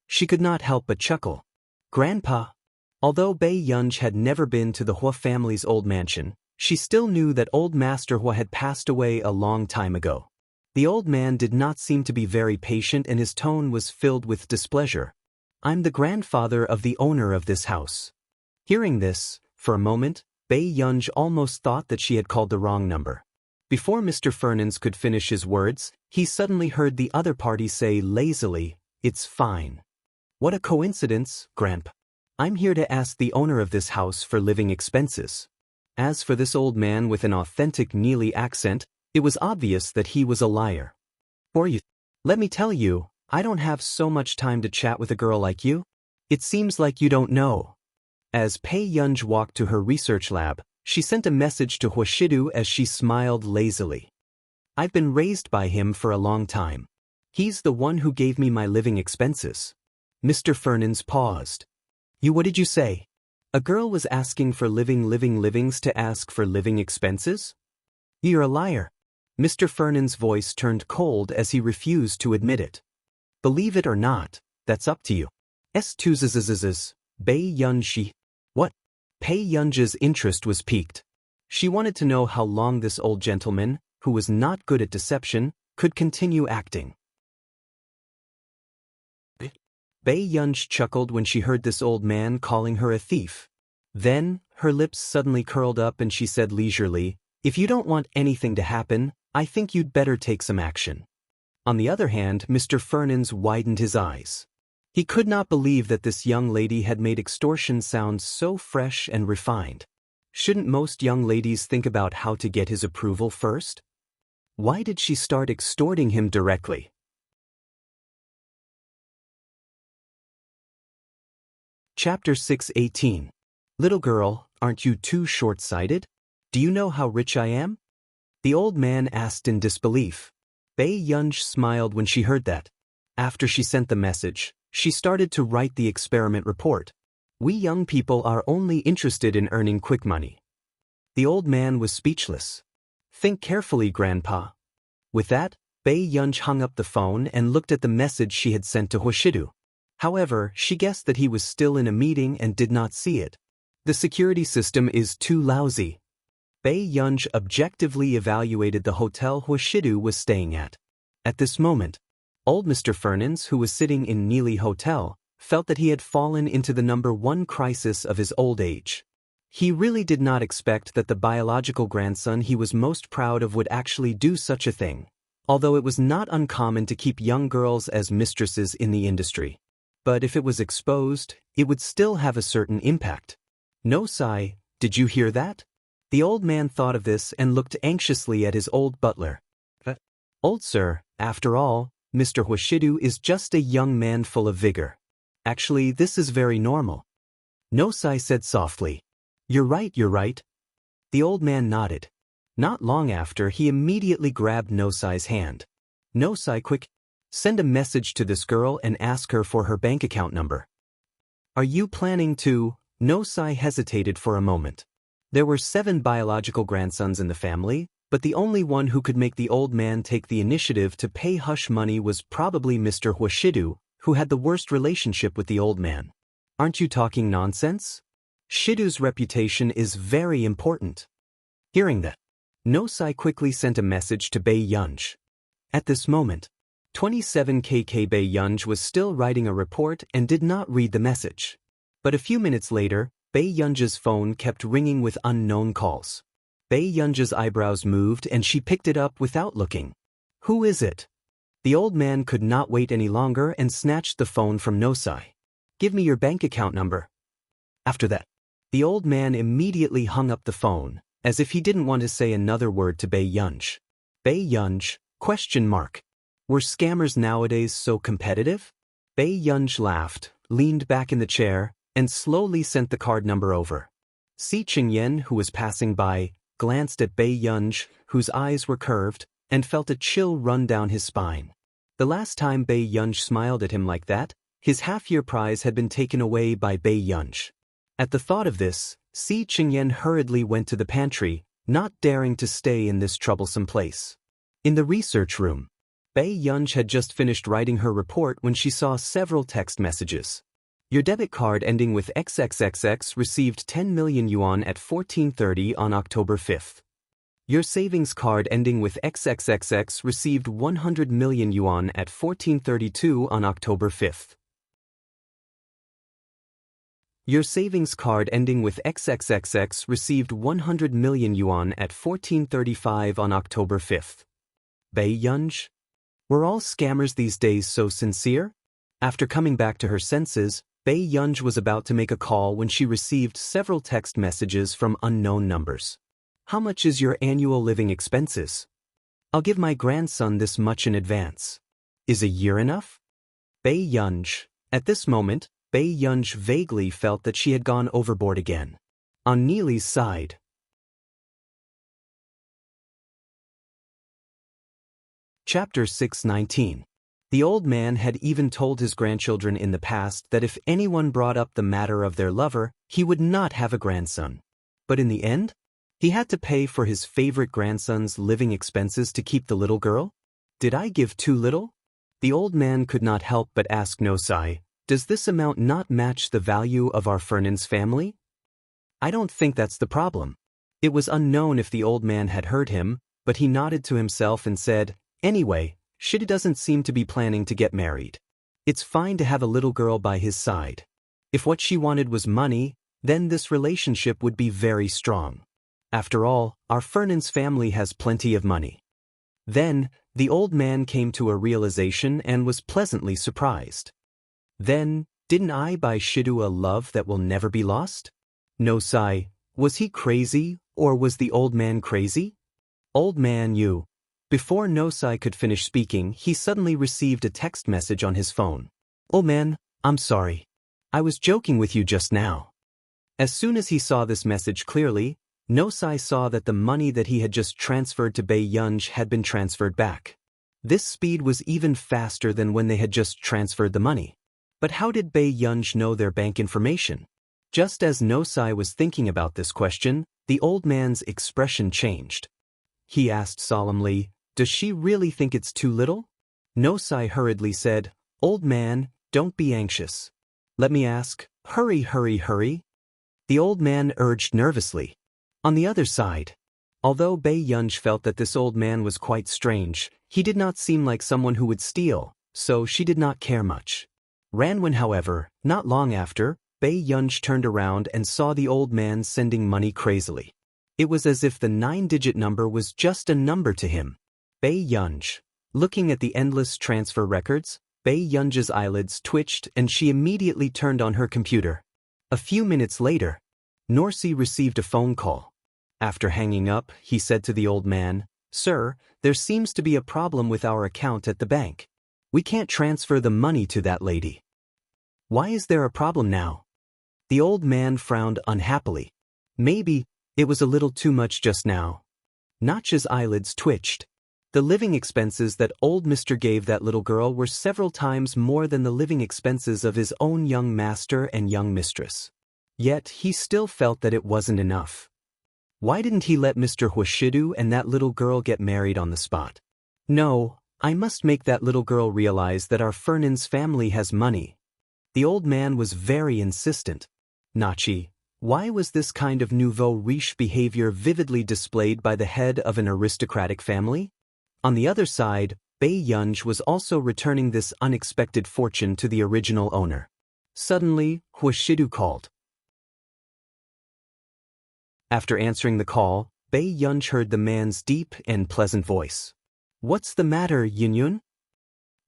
She could not help but chuckle. Grandpa. Although Bei Yunj had never been to the Hua family's old mansion, she still knew that old Master Hua had passed away a long time ago. The old man did not seem to be very patient and his tone was filled with displeasure. I'm the grandfather of the owner of this house. Hearing this, for a moment, Bei Yunj almost thought that she had called the wrong number. Before Mr. Fernans could finish his words, he suddenly heard the other party say lazily, "It's fine." What a coincidence, Grandpa. I'm here to ask the owner of this house for living expenses. As for this old man with an authentic Neely accent, it was obvious that he was a liar. For you, let me tell you, I don't have so much time to chat with a girl like you. It seems like you don't know. As Pei Yunj walked to her research lab, she sent a message to Huashidu as she smiled lazily. I've been raised by him for a long time. He's the one who gave me my living expenses. Mr. Fernans paused. What did you say? A girl was asking for livings to ask for living expenses? You're a liar. Mr. Fernan's voice turned cold as he refused to admit it. Believe it or not, that's up to you. S2zzzzzz, Bei Yunji. What? Pei Yunji's interest was piqued. She wanted to know how long this old gentleman, who was not good at deception, could continue acting. Bei Yunj chuckled when she heard this old man calling her a thief. Then, her lips suddenly curled up and she said leisurely, if you don't want anything to happen, I think you'd better take some action. On the other hand, Mr. Fernans widened his eyes. He could not believe that this young lady had made extortion sound so fresh and refined. Shouldn't most young ladies think about how to get his approval first? Why did she start extorting him directly? Chapter 6:18. Little girl, aren't you too short-sighted? Do you know how rich I am? The old man asked in disbelief. Bei Yunj smiled when she heard that. After she sent the message, she started to write the experiment report. We young people are only interested in earning quick money. The old man was speechless. Think carefully, Grandpa. With that, Bei Yunj hung up the phone and looked at the message she had sent to Huashidu. However, she guessed that he was still in a meeting and did not see it. The security system is too lousy. Bei Yunj objectively evaluated the hotel Huashidu was staying at. At this moment, old Mr. Fernans, who was sitting in Neely Hotel, felt that he had fallen into the #1 crisis of his old age. He really did not expect that the biological grandson he was most proud of would actually do such a thing, although it was not uncommon to keep young girls as mistresses in the industry. But if it was exposed, it would still have a certain impact. No, Sai, did you hear that? The old man thought of this and looked anxiously at his old butler. Old sir, after all, Mr. Huashidu is just a young man full of vigor. Actually, this is very normal. Nosai said softly. You're right. The old man nodded. Not long after, he immediately grabbed Nosai's hand. Nosai, quick, send a message to this girl and ask her for her bank account number. Are you planning to? Nosai hesitated for a moment. There were 7 biological grandsons in the family, but the only one who could make the old man take the initiative to pay hush money was probably Mr. Huashidu, who had the worst relationship with the old man. Aren't you talking nonsense? Shidu's reputation is very important. Hearing that, Nosai quickly sent a message to Bei Yunj. At this moment, 27kk Bei Yunj was still writing a report and did not read the message. But a few minutes later, Bei Yunj's phone kept ringing with unknown calls. Bei Yunj's eyebrows moved and she picked it up without looking. Who is it? The old man could not wait any longer and snatched the phone from Nosai. Give me your bank account number. After that, the old man immediately hung up the phone, as if he didn't want to say another word to Bei Yunj. Bei Yunj? ? Were scammers nowadays so competitive? Bei Yunj laughed, leaned back in the chair, and slowly sent the card number over. Si Qingyan, who was passing by, glanced at Bei Yunj, whose eyes were curved, and felt a chill run down his spine. The last time Bei Yunj smiled at him like that, his half-year prize had been taken away by Bei Yunj. At the thought of this, Si Qingyan hurriedly went to the pantry, not daring to stay in this troublesome place. In the research room, Bei Yunj had just finished writing her report when she saw several text messages. Your debit card ending with XXXX received 10 million yuan at 14:30 on October 5th. Your savings card ending with XXXX received 100 million yuan at 14:32 on October 5th. Your savings card ending with XXXX received 100 million yuan at 14:35 on October 5th. Bei Yunj? Were all scammers these days so sincere? After coming back to her senses, Bei Yunj was about to make a call when she received several text messages from unknown numbers. How much is your annual living expenses? I'll give my grandson this much in advance. Is a year enough? Bei Yunj. At this moment, Bei Yunj vaguely felt that she had gone overboard again. On Neely's side. Chapter 619. The old man had even told his grandchildren in the past that if anyone brought up the matter of their lover, he would not have a grandson. But in the end, he had to pay for his favorite grandson's living expenses to keep the little girl? Did I give too little? The old man could not help but ask Nosai, does this amount not match the value of our Fernan's family? I don't think that's the problem. It was unknown if the old man had heard him, but he nodded to himself and said, anyway, Shida doesn't seem to be planning to get married. It's fine to have a little girl by his side. If what she wanted was money, then this relationship would be very strong. After all, our Fernan's family has plenty of money. Then, the old man came to a realization and was pleasantly surprised. Then, didn't I buy Shidu a love that will never be lost? Nosai, was he crazy, or was the old man crazy? Old man, you. Before Nosai could finish speaking, he suddenly received a text message on his phone. Old man, I'm sorry. I was joking with you just now. As soon as he saw this message clearly, Nosai saw that the money that he had just transferred to Bei Yunj had been transferred back. This speed was even faster than when they had just transferred the money. But how did Bei Yunj know their bank information? Just as Nosai was thinking about this question, the old man's expression changed. He asked solemnly, does she really think it's too little? Nosai hurriedly said, old man, don't be anxious. Let me ask, hurry, hurry, hurry. The old man urged nervously. On the other side, although Bei Yunj felt that this old man was quite strange, he did not seem like someone who would steal, so she did not care much. Ranwen, however, not long after, Bei Yunj turned around and saw the old man sending money crazily. It was as if the 9-digit number was just a number to him. Bei Yunj. Looking at the endless transfer records, Bei Yunj's eyelids twitched and she immediately turned on her computer. A few minutes later, Norsi received a phone call. After hanging up, he said to the old man, Sir, there seems to be a problem with our account at the bank. We can't transfer the money to that lady. Why is there a problem now? The old man frowned unhappily. Maybe it was a little too much just now. Notch's eyelids twitched. The living expenses that old Mr. gave that little girl were several times more than the living expenses of his own young master and young mistress. Yet he still felt that it wasn't enough. Why didn't he let Mr. Huashidu and that little girl get married on the spot? No, I must make that little girl realize that our Fernin's family has money. The old man was very insistent. Nachi, why was this kind of nouveau riche behavior vividly displayed by the head of an aristocratic family? On the other side, Bei Yunj was also returning this unexpected fortune to the original owner. Suddenly, Huashidu called. After answering the call, Bei Yunj heard the man's deep and pleasant voice. What's the matter, Yunyun?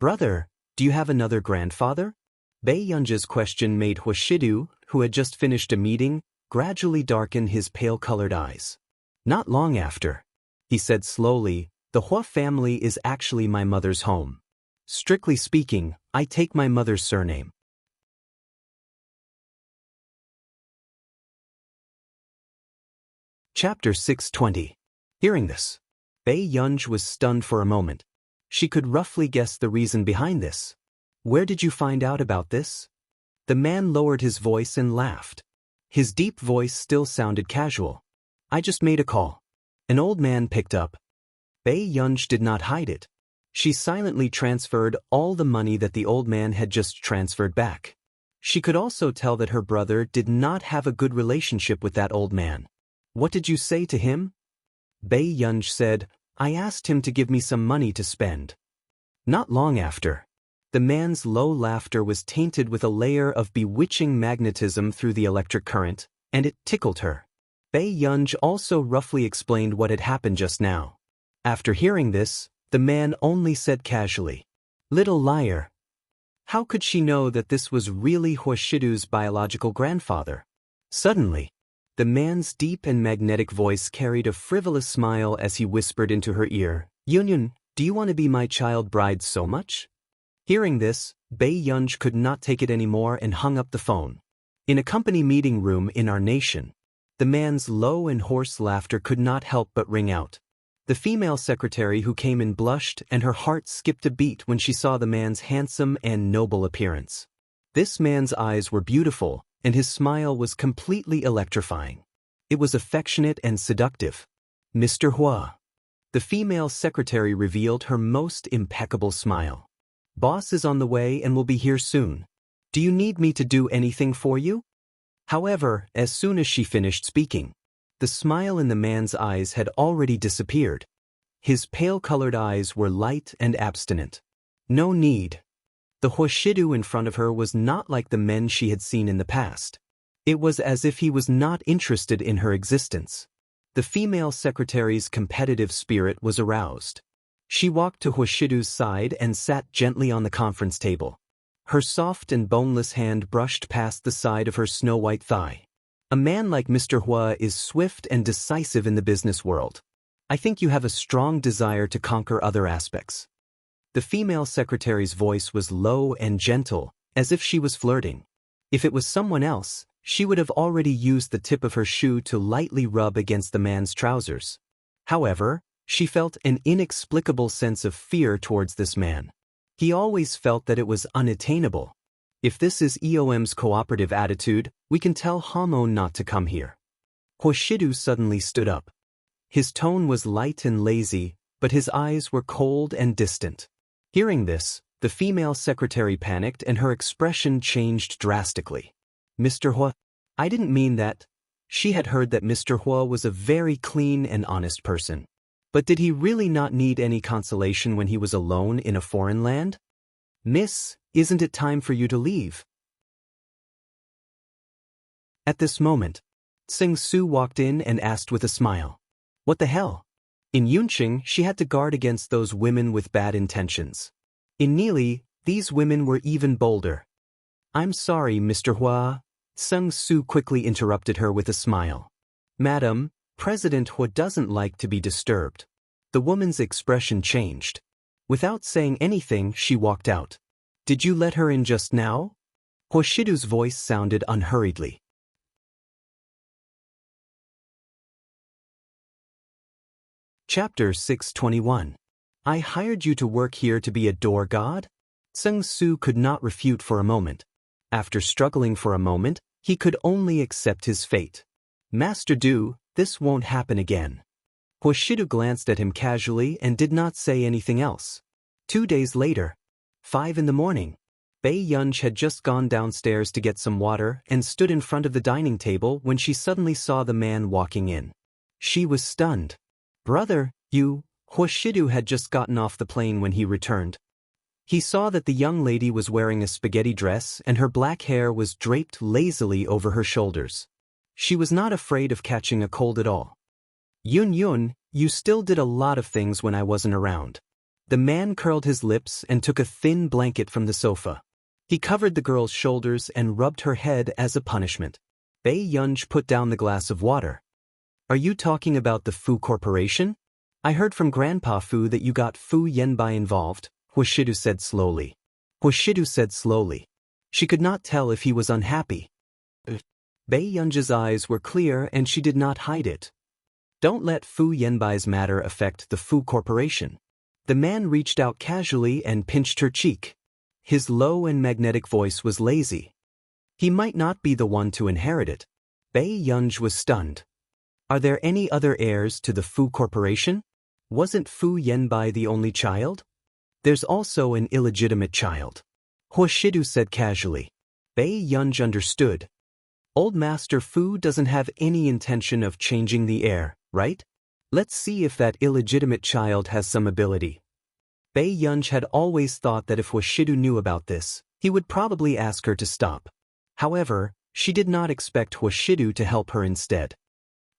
Brother, do you have another grandfather? Bei Yunj's question made Huashidu, who had just finished a meeting, gradually darken his pale-colored eyes. Not long after, he said slowly, the Hua family is actually my mother's home. Strictly speaking, I take my mother's surname. Chapter 620. Hearing this, Bei Yunj was stunned for a moment. She could roughly guess the reason behind this. Where did you find out about this? The man lowered his voice and laughed. His deep voice still sounded casual. I just made a call. An old man picked up. Bei Yunj did not hide it. She silently transferred all the money that the old man had just transferred back. She could also tell that her brother did not have a good relationship with that old man. What did you say to him? Bei Yunj said, I asked him to give me some money to spend. Not long after, the man's low laughter was tainted with a layer of bewitching magnetism through the electric current, and it tickled her. Bei Yunj also roughly explained what had happened just now. After hearing this, the man only said casually, Little liar. How could she know that this was really Huashidu's biological grandfather? Suddenly, the man's deep and magnetic voice carried a frivolous smile as he whispered into her ear, Yunyun, do you want to be my child bride so much? Hearing this, Bei Yunj could not take it anymore and hung up the phone. In a company meeting room in our nation, the man's low and hoarse laughter could not help but ring out. The female secretary who came in blushed and her heart skipped a beat when she saw the man's handsome and noble appearance. This man's eyes were beautiful, and his smile was completely electrifying. It was affectionate and seductive. Mr. Hua. The female secretary revealed her most impeccable smile. Boss is on the way and will be here soon. Do you need me to do anything for you? However, as soon as she finished speaking, the smile in the man's eyes had already disappeared. His pale-colored eyes were light and abstinent. No need. The Huashidu in front of her was not like the men she had seen in the past. It was as if he was not interested in her existence. The female secretary's competitive spirit was aroused. She walked to Huashidu's side and sat gently on the conference table. Her soft and boneless hand brushed past the side of her snow-white thigh. A man like Mr. Hua is swift and decisive in the business world. I think you have a strong desire to conquer other aspects. The female secretary's voice was low and gentle, as if she was flirting. If it was someone else, she would have already used the tip of her shoe to lightly rub against the man's trousers. However, she felt an inexplicable sense of fear towards this man. He always felt that it was unattainable. If this is EOM's cooperative attitude, we can tell Hamon not to come here. Huashidu suddenly stood up. His tone was light and lazy, but his eyes were cold and distant. Hearing this, the female secretary panicked and her expression changed drastically. Mr. Hua, I didn't mean that. She had heard that Mr. Hua was a very clean and honest person. But did he really not need any consolation when he was alone in a foreign land? Miss, isn't it time for you to leave? At this moment, Tsing Su walked in and asked with a smile. What the hell? In Yunqing, she had to guard against those women with bad intentions. In Nili, these women were even bolder. I'm sorry, Mr. Hua. Tsing Su quickly interrupted her with a smile. Madam, President Hua doesn't like to be disturbed. The woman's expression changed. Without saying anything, she walked out. Did you let her in just now? Huashidu's voice sounded unhurriedly. Chapter 621. I hired you to work here to be a door god? Tseng Su could not refute for a moment. After struggling for a moment, he could only accept his fate. Master Du, this won't happen again. Huashidu glanced at him casually and did not say anything else. 2 days later, 5 in the morning, Bei Yunj had just gone downstairs to get some water and stood in front of the dining table when she suddenly saw the man walking in. She was stunned. "Brother, you," Huashidu had just gotten off the plane when he returned. He saw that the young lady was wearing a spaghetti dress and her black hair was draped lazily over her shoulders. She was not afraid of catching a cold at all. "Yun Yun, you still did a lot of things when I wasn't around." The man curled his lips and took a thin blanket from the sofa. He covered the girl's shoulders and rubbed her head as a punishment. Bei Yunj put down the glass of water. "Are you talking about the Fu Corporation? I heard from Grandpa Fu that you got Fu Yenbai involved," Huashidu said slowly. She could not tell if he was unhappy. Bei Yunj's eyes were clear and she did not hide it. "Don't let Fu Yenbai's matter affect the Fu Corporation." The man reached out casually and pinched her cheek. His low and magnetic voice was lazy. He might not be the one to inherit it. Bei Yunj was stunned. "Are there any other heirs to the Fu Corporation? Wasn't Fu Yenbai the only child?" "There's also an illegitimate child," Huashidu said casually. Bei Yunj understood. "Old Master Fu doesn't have any intention of changing the heir, right? Let's see if that illegitimate child has some ability." Bei Yunj had always thought that if Huashidu knew about this, he would probably ask her to stop. However, she did not expect Huashidu to help her instead.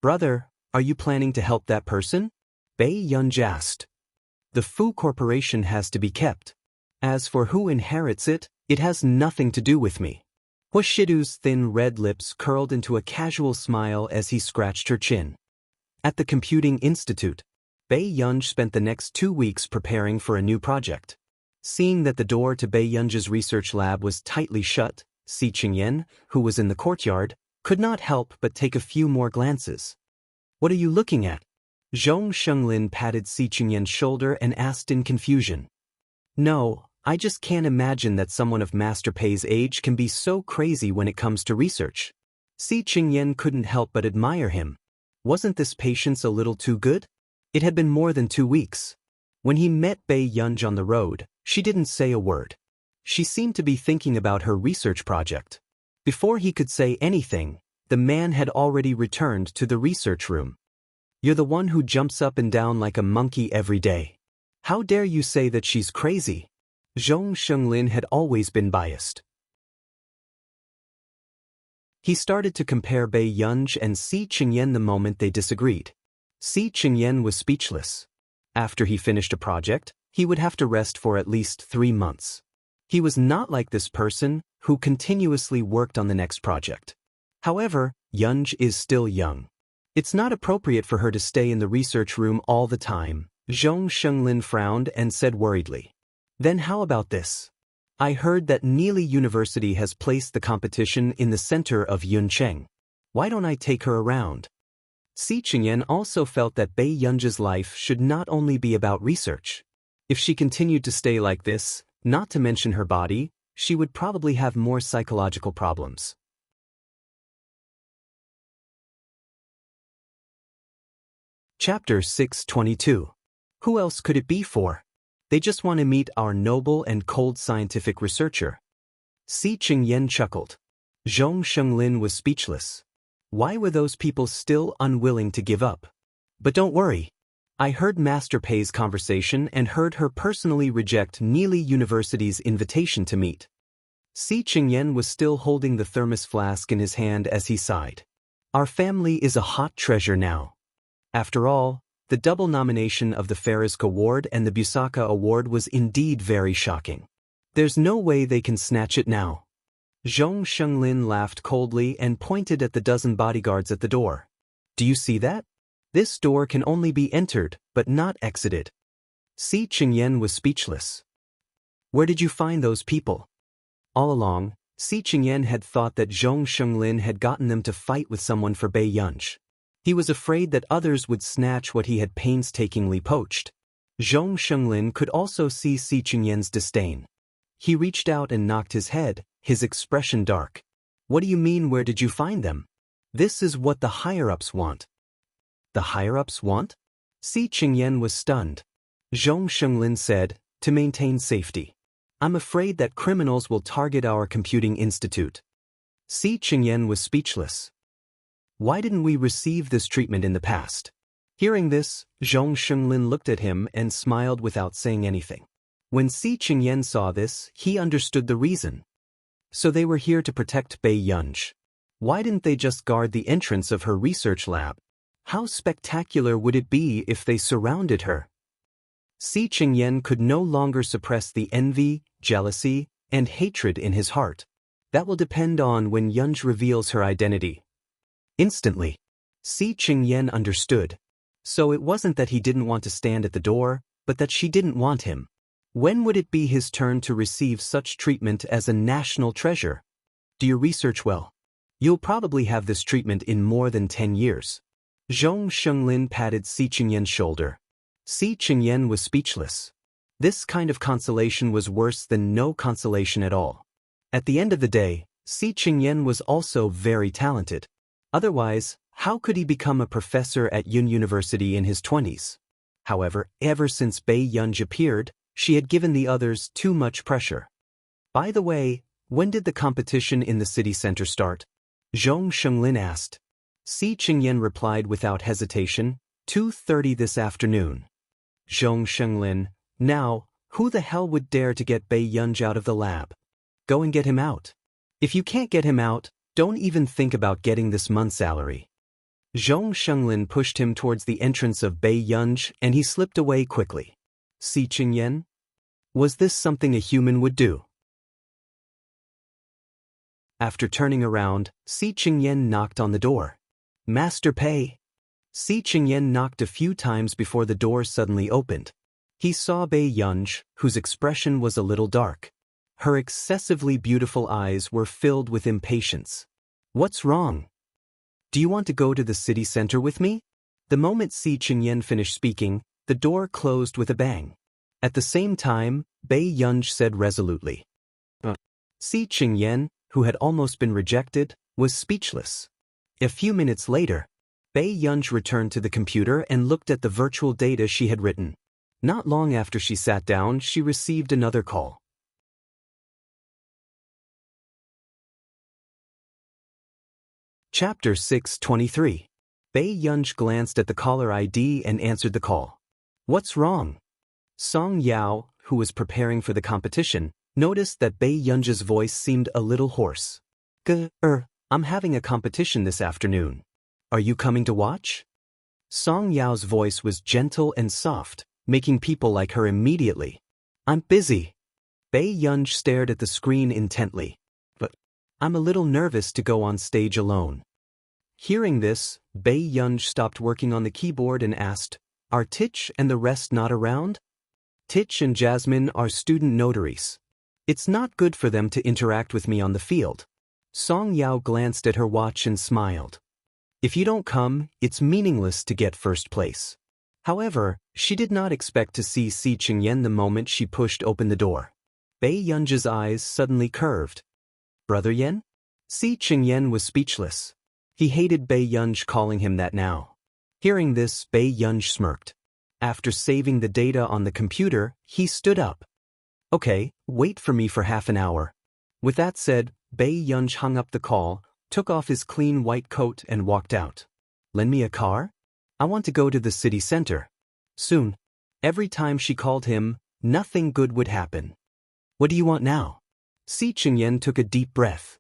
"Brother, are you planning to help that person?" Bei Yunj asked. "The Fu Corporation has to be kept. As for who inherits it, it has nothing to do with me." Huashidu's thin red lips curled into a casual smile as he scratched her chin. At the Computing Institute, Bei Yunj spent the next 2 weeks preparing for a new project. Seeing that the door to Bei Yunj's research lab was tightly shut, Si Qingyan, who was in the courtyard, could not help but take a few more glances. "What are you looking at?" Zhong Shenglin patted Si Qingyan's shoulder and asked in confusion. "No, I just can't imagine that someone of Master Pei's age can be so crazy when it comes to research." Si Qingyan couldn't help but admire him. Wasn't this patience a little too good? It had been more than 2 weeks. When he met Bei Yunj on the road, she didn't say a word. She seemed to be thinking about her research project. Before he could say anything, the man had already returned to the research room. "You're the one who jumps up and down like a monkey every day. How dare you say that she's crazy?" Zhong Shenglin had always been biased. He started to compare Bei Yunj and Si Qingyan the moment they disagreed. Si Qingyan was speechless. After he finished a project, he would have to rest for at least 3 months. He was not like this person, who continuously worked on the next project. However, Yunj is still young. It's not appropriate for her to stay in the research room all the time. Zhong Shenglin frowned and said worriedly. "Then how about this? I heard that Neely University has placed the competition in the center of Yuncheng. Why don't I take her around?" Si Qingyan also felt that Bei Yunj's life should not only be about research. If she continued to stay like this, not to mention her body, she would probably have more psychological problems. Chapter 622. Who else could it be for? They just want to meet our noble and cold scientific researcher. Si Qingyan chuckled. Zhong Shenglin was speechless. Why were those people still unwilling to give up? But don't worry. I heard Master Pei's conversation and heard her personally reject Neely University's invitation to meet. Si Qingyan was still holding the thermos flask in his hand as he sighed. Our family is a hot treasure now. After all, the double nomination of the Fariska Award and the Busaka Award was indeed very shocking. There's no way they can snatch it now. Zhong Shenglin laughed coldly and pointed at the dozen bodyguards at the door. Do you see that? This door can only be entered, but not exited. Si Qingyan was speechless. Where did you find those people? All along, Si Qingyan had thought that Zhong Shenglin had gotten them to fight with someone for Bei Yunj. He was afraid that others would snatch what he had painstakingly poached. Zhong Shenglin could also see Si Qingyan's disdain. He reached out and knocked his head, his expression dark. What do you mean, where did you find them? This is what the higher-ups want. The higher-ups want? Si Qingyan was stunned. Zhong Shenglin said, to maintain safety. I'm afraid that criminals will target our computing institute. Si Qingyan was speechless. Why didn't we receive this treatment in the past? Hearing this, Zhong Shenglin looked at him and smiled without saying anything. When Si Qingyan saw this, he understood the reason. So they were here to protect Bei Yunj. Why didn't they just guard the entrance of her research lab? How spectacular would it be if they surrounded her? Si Qingyan could no longer suppress the envy, jealousy, and hatred in his heart. That will depend on when Yunj reveals her identity. Instantly, Si Qingyan understood. So it wasn't that he didn't want to stand at the door, but that she didn't want him. When would it be his turn to receive such treatment as a national treasure? Do you research well? You'll probably have this treatment in more than 10 years. Zhong Shenglin patted Si Qingyan's shoulder. Si Qingyan was speechless. This kind of consolation was worse than no consolation at all. At the end of the day, Si Qingyan was also very talented. Otherwise, how could he become a professor at Yun University in his 20s? However, ever since Bei Yunj appeared, she had given the others too much pressure. By the way, when did the competition in the city center start? Zhong Shenglin asked. Si Qingyan replied without hesitation, 2:30 this afternoon. Zhong Shenglin, now, who the hell would dare to get Bei Yunj out of the lab? Go and get him out. If you can't get him out, don't even think about getting this month's salary. Zhong Shenglin pushed him towards the entrance of Bei Yunj and he slipped away quickly. Si Qingyan? Was this something a human would do? After turning around, Si Qingyan knocked on the door. Master Pei. Si Qingyan knocked a few times before the door suddenly opened. He saw Bei Yunj, whose expression was a little dark. Her excessively beautiful eyes were filled with impatience. What's wrong? Do you want to go to the city center with me? The moment Si Qingyan finished speaking, the door closed with a bang. At the same time, Bei Yunj said resolutely. Si Qingyan, who had almost been rejected, was speechless. A few minutes later, Bei Yunj returned to the computer and looked at the virtual data she had written. Not long after she sat down, she received another call. Chapter 623. Bei Yunj glanced at the caller ID and answered the call. What's wrong? Song Yao, who was preparing for the competition, noticed that Bei Yunj's voice seemed a little hoarse. I'm having a competition this afternoon. Are you coming to watch? Song Yao's voice was gentle and soft, making people like her immediately. I'm busy. Bei Yunj stared at the screen intently. But I'm a little nervous to go on stage alone. Hearing this, Bei Yunj stopped working on the keyboard and asked, Are Tich and the rest not around? Tich and Jasmine are student notaries. It's not good for them to interact with me on the field. Song Yao glanced at her watch and smiled. If you don't come, it's meaningless to get first place. However, she did not expect to see Si Qingyan the moment she pushed open the door. Bei Yunj's eyes suddenly curved. Brother Yan? Si Qingyan was speechless. He hated Bei Yunj calling him that now. Hearing this, Bei Yunj smirked. After saving the data on the computer, he stood up. Okay, wait for me for half an hour. With that said, Bei Yunj hung up the call, took off his clean white coat and walked out. Lend me a car? I want to go to the city center. Soon. Every time she called him, nothing good would happen. What do you want now? Si Qingyan took a deep breath.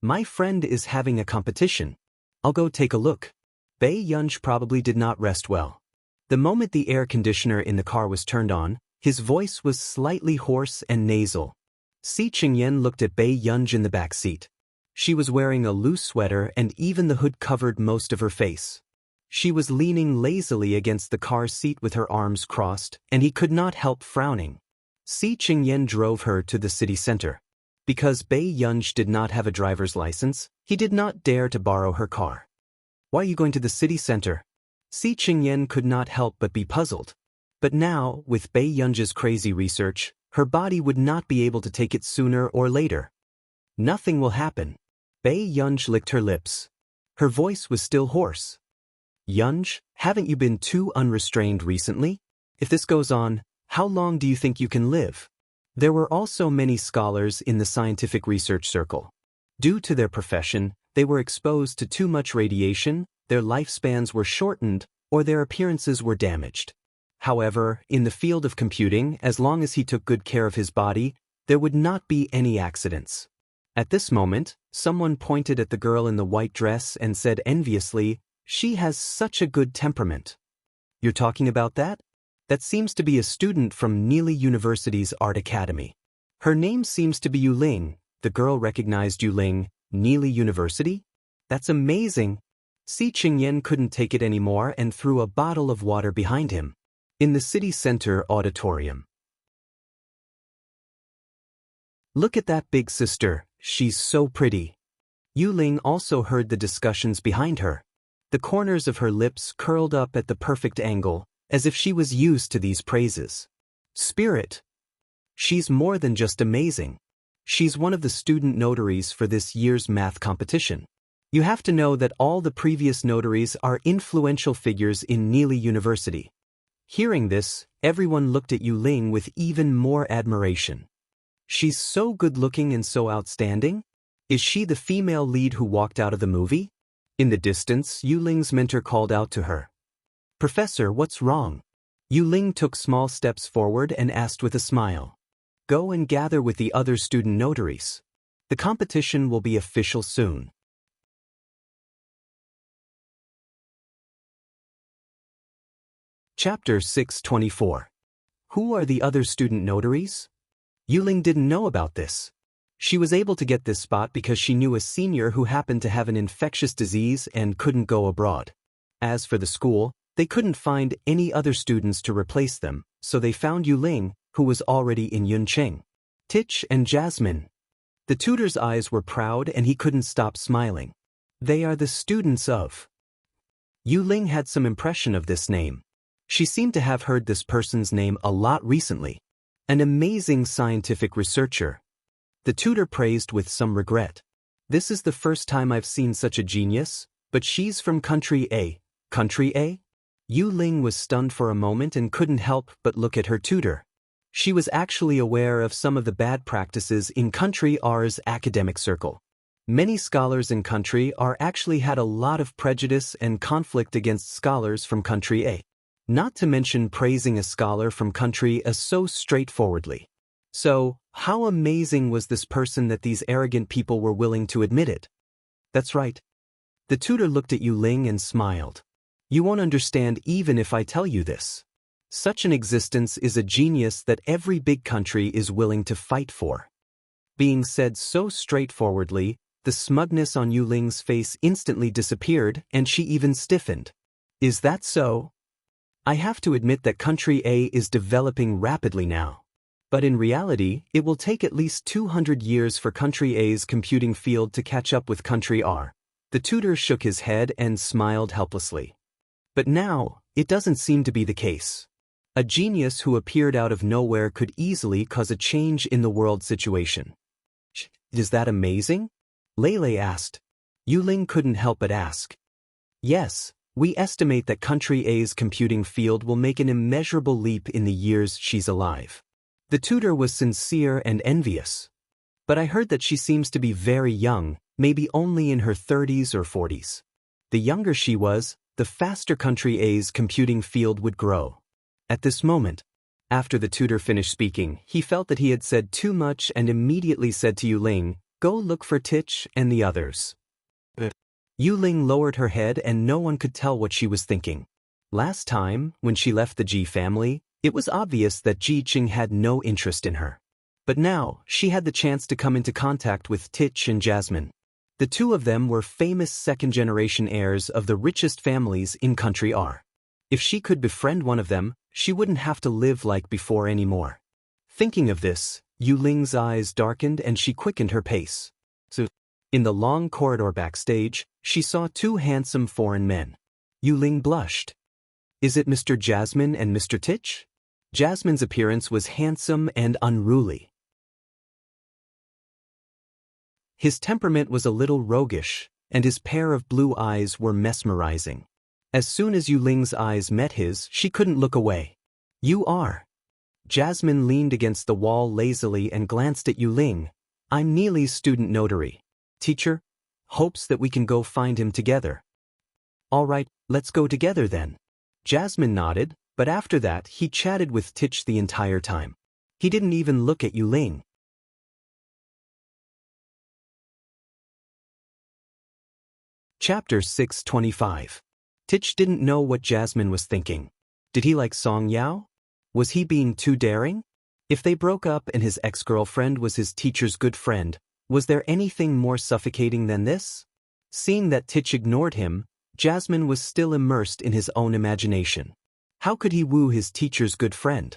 My friend is having a competition. I'll go take a look. Bei Yunj probably did not rest well. The moment the air conditioner in the car was turned on, his voice was slightly hoarse and nasal. Si Qingyan looked at Bei Yunj in the back seat. She was wearing a loose sweater and even the hood covered most of her face. She was leaning lazily against the car seat with her arms crossed, and he could not help frowning. Si Qingyan drove her to the city center. Because Bei Yunj did not have a driver's license, he did not dare to borrow her car. Why are you going to the city center? Si Qingyan could not help but be puzzled. But now, with Bei Yunj's crazy research, her body would not be able to take it sooner or later. Nothing will happen. Bei Yunj licked her lips. Her voice was still hoarse. Yunj, haven't you been too unrestrained recently? If this goes on, How long do you think you can live? There were also many scholars in the scientific research circle. Due to their profession, they were exposed to too much radiation, their lifespans were shortened, or their appearances were damaged. However, in the field of computing, as long as he took good care of his body, there would not be any accidents. At this moment, someone pointed at the girl in the white dress and said enviously, "She has such a good temperament." You're talking about that? That seems to be a student from Neely University's Art Academy. Her name seems to be Yu Ling. The girl recognized Yu Ling. Neely University? That's amazing. Si Qingyan couldn't take it anymore and threw a bottle of water behind him. In the city center auditorium. Look at that big sister, she's so pretty. Yu Ling also heard the discussions behind her. The corners of her lips curled up at the perfect angle, as if she was used to these praises. Spirit. She's more than just amazing. She's one of the student notaries for this year's math competition. You have to know that all the previous notaries are influential figures in Neely University. Hearing this, everyone looked at Yu Ling with even more admiration. She's so good-looking and so outstanding? Is she the female lead who walked out of the movie? In the distance, Yu Ling's mentor called out to her. Professor, what's wrong? Yu Ling took small steps forward and asked with a smile. Go and gather with the other student notaries. The competition will be official soon. Chapter 624. Who are the other student notaries? Yu Ling didn't know about this. She was able to get this spot because she knew a senior who happened to have an infectious disease and couldn't go abroad. As for the school, they couldn't find any other students to replace them, so they found Yu Ling, who was already in Yuncheng. Tich and Jasmine. The tutor's eyes were proud and he couldn't stop smiling. They are the students of. Yu Ling had some impression of this name. She seemed to have heard this person's name a lot recently. An amazing scientific researcher. The tutor praised with some regret. This is the first time I've seen such a genius, but she's from country A. Country A? Yu Ling was stunned for a moment and couldn't help but look at her tutor. She was actually aware of some of the bad practices in country R's academic circle. Many scholars in country R actually had a lot of prejudice and conflict against scholars from country A. Not to mention praising a scholar from country A so straightforwardly. So, how amazing was this person that these arrogant people were willing to admit it? That's right. The tutor looked at Yu Ling and smiled. You won't understand even if I tell you this. Such an existence is a genius that every big country is willing to fight for. Being said so straightforwardly, the smugness on Yu Ling's face instantly disappeared and she even stiffened. Is that so? I have to admit that country A is developing rapidly now. But in reality, it will take at least 200 years for country A's computing field to catch up with country R. The tutor shook his head and smiled helplessly. But now, it doesn't seem to be the case. A genius who appeared out of nowhere could easily cause a change in the world situation. Is that amazing? Lele asked. Yu Ling couldn't help but ask. Yes, we estimate that country A's computing field will make an immeasurable leap in the years she's alive. The tutor was sincere and envious. But I heard that she seems to be very young, maybe only in her 30s or 40s. The younger she was, the faster country A's computing field would grow. At this moment, after the tutor finished speaking, he felt that he had said too much and immediately said to Yu Ling, "Go look for Tich and the others." Yu Ling lowered her head and no one could tell what she was thinking. Last time, when she left the Ji family, it was obvious that Ji Qing had no interest in her. But now, she had the chance to come into contact with Tich and Jasmine. The two of them were famous second-generation heirs of the richest families in country R. If she could befriend one of them, she wouldn't have to live like before anymore. Thinking of this, Yu Ling's eyes darkened and she quickened her pace. So, in the long corridor backstage, she saw two handsome foreign men. Yu Ling blushed. Is it Mr. Jasmine and Mr. Tich? Jasmine's appearance was handsome and unruly. His temperament was a little roguish, and his pair of blue eyes were mesmerizing. As soon as Yu Ling's eyes met his, she couldn't look away. You are. Jasmine leaned against the wall lazily and glanced at Yu Ling. I'm Neely's student notary. Teacher hopes that we can go find him together. All right, let's go together then. Jasmine nodded, but after that he chatted with Tich the entire time. He didn't even look at Yu Ling. Chapter 625. Tich didn't know what Jasmine was thinking. Did he like Song Yao? Was he being too daring? If they broke up and his ex-girlfriend was his teacher's good friend, was there anything more suffocating than this? Seeing that Tich ignored him, Jasmine was still immersed in his own imagination. How could he woo his teacher's good friend?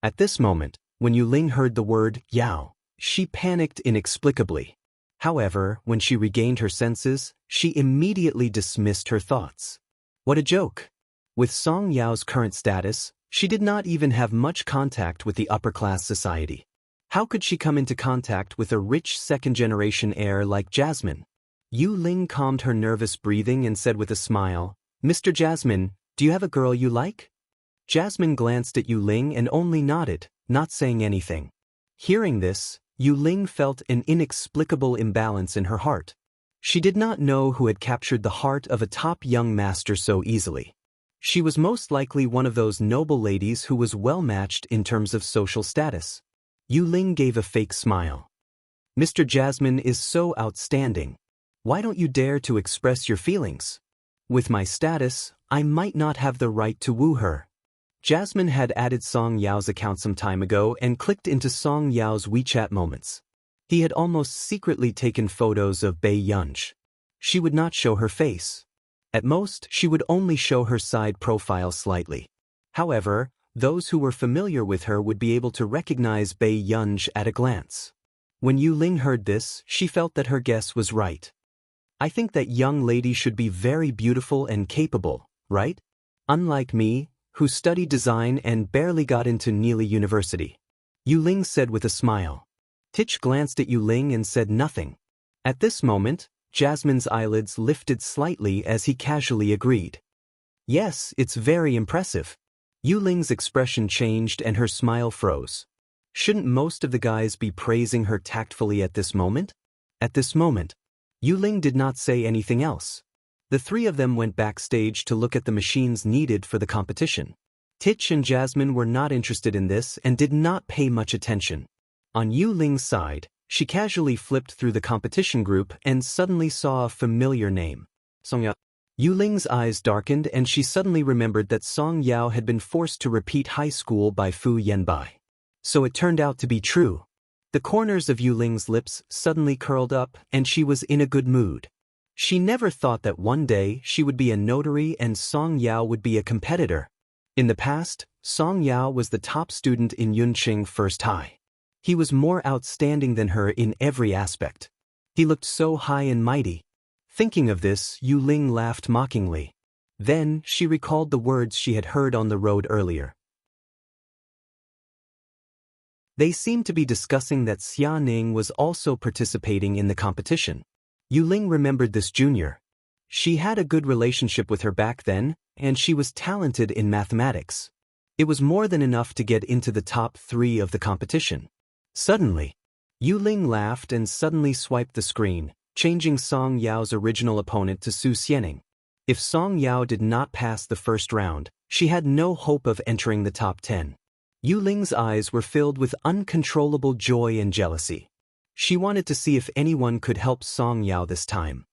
At this moment, when Yu Ling heard the word Yao, she panicked inexplicably. However, when she regained her senses, she immediately dismissed her thoughts. What a joke! With Song Yao's current status, she did not even have much contact with the upper-class society. How could she come into contact with a rich second-generation heir like Jasmine? Yu Ling calmed her nervous breathing and said with a smile, Mr. Jasmine, do you have a girl you like? Jasmine glanced at Yu Ling and only nodded, not saying anything. Hearing this, Yu Ling felt an inexplicable imbalance in her heart. She did not know who had captured the heart of a top young master so easily. She was most likely one of those noble ladies who was well-matched in terms of social status. Yu Ling gave a fake smile. Mr. Jasmine is so outstanding. Why don't you dare to express your feelings? With my status, I might not have the right to woo her. Jasmine had added Song Yao's account some time ago and clicked into Song Yao's WeChat moments. He had almost secretly taken photos of Bei Yunj. She would not show her face. At most, she would only show her side profile slightly. However, those who were familiar with her would be able to recognize Bei Yunj at a glance. When Yu Ling heard this, she felt that her guess was right. I think that young lady should be very beautiful and capable, right? Unlike me, who studied design and barely got into Neely University. Yu Ling said with a smile. Tich glanced at Yu Ling and said nothing. At this moment, Jasmine's eyelids lifted slightly as he casually agreed. Yes, it's very impressive. Yu Ling's expression changed and her smile froze. Shouldn't most of the guys be praising her tactfully at this moment? At this moment, Yu Ling did not say anything else. The three of them went backstage to look at the machines needed for the competition. Tich and Jasmine were not interested in this and did not pay much attention. On Yu Ling's side, she casually flipped through the competition group and suddenly saw a familiar name. Song Yao. Yu Ling's eyes darkened and she suddenly remembered that Song Yao had been forced to repeat high school by Fu Yanbai. So it turned out to be true. The corners of Yu Ling's lips suddenly curled up and she was in a good mood. She never thought that one day she would be a notary and Song Yao would be a competitor. In the past, Song Yao was the top student in Yunqing First High. He was more outstanding than her in every aspect. He looked so high and mighty. Thinking of this, Yu Ling laughed mockingly. Then, she recalled the words she had heard on the road earlier. They seemed to be discussing that Xia Ning was also participating in the competition. Yu Ling remembered this junior. She had a good relationship with her back then, and she was talented in mathematics. It was more than enough to get into the top 3 of the competition. Suddenly, Yu Ling laughed and suddenly swiped the screen, changing Song Yao's original opponent to Su Xianing. If Song Yao did not pass the first round, she had no hope of entering the top 10. Yu Ling's eyes were filled with uncontrollable joy and jealousy. She wanted to see if anyone could help Song Yao this time.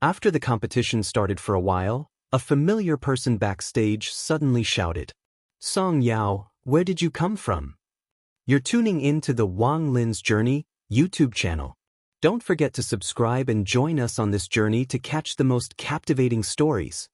After the competition started for a while, a familiar person backstage suddenly shouted, Song Yao, where did you come from? You're tuning in to the Wang Lin's Journey YouTube channel. Don't forget to subscribe and join us on this journey to catch the most captivating stories.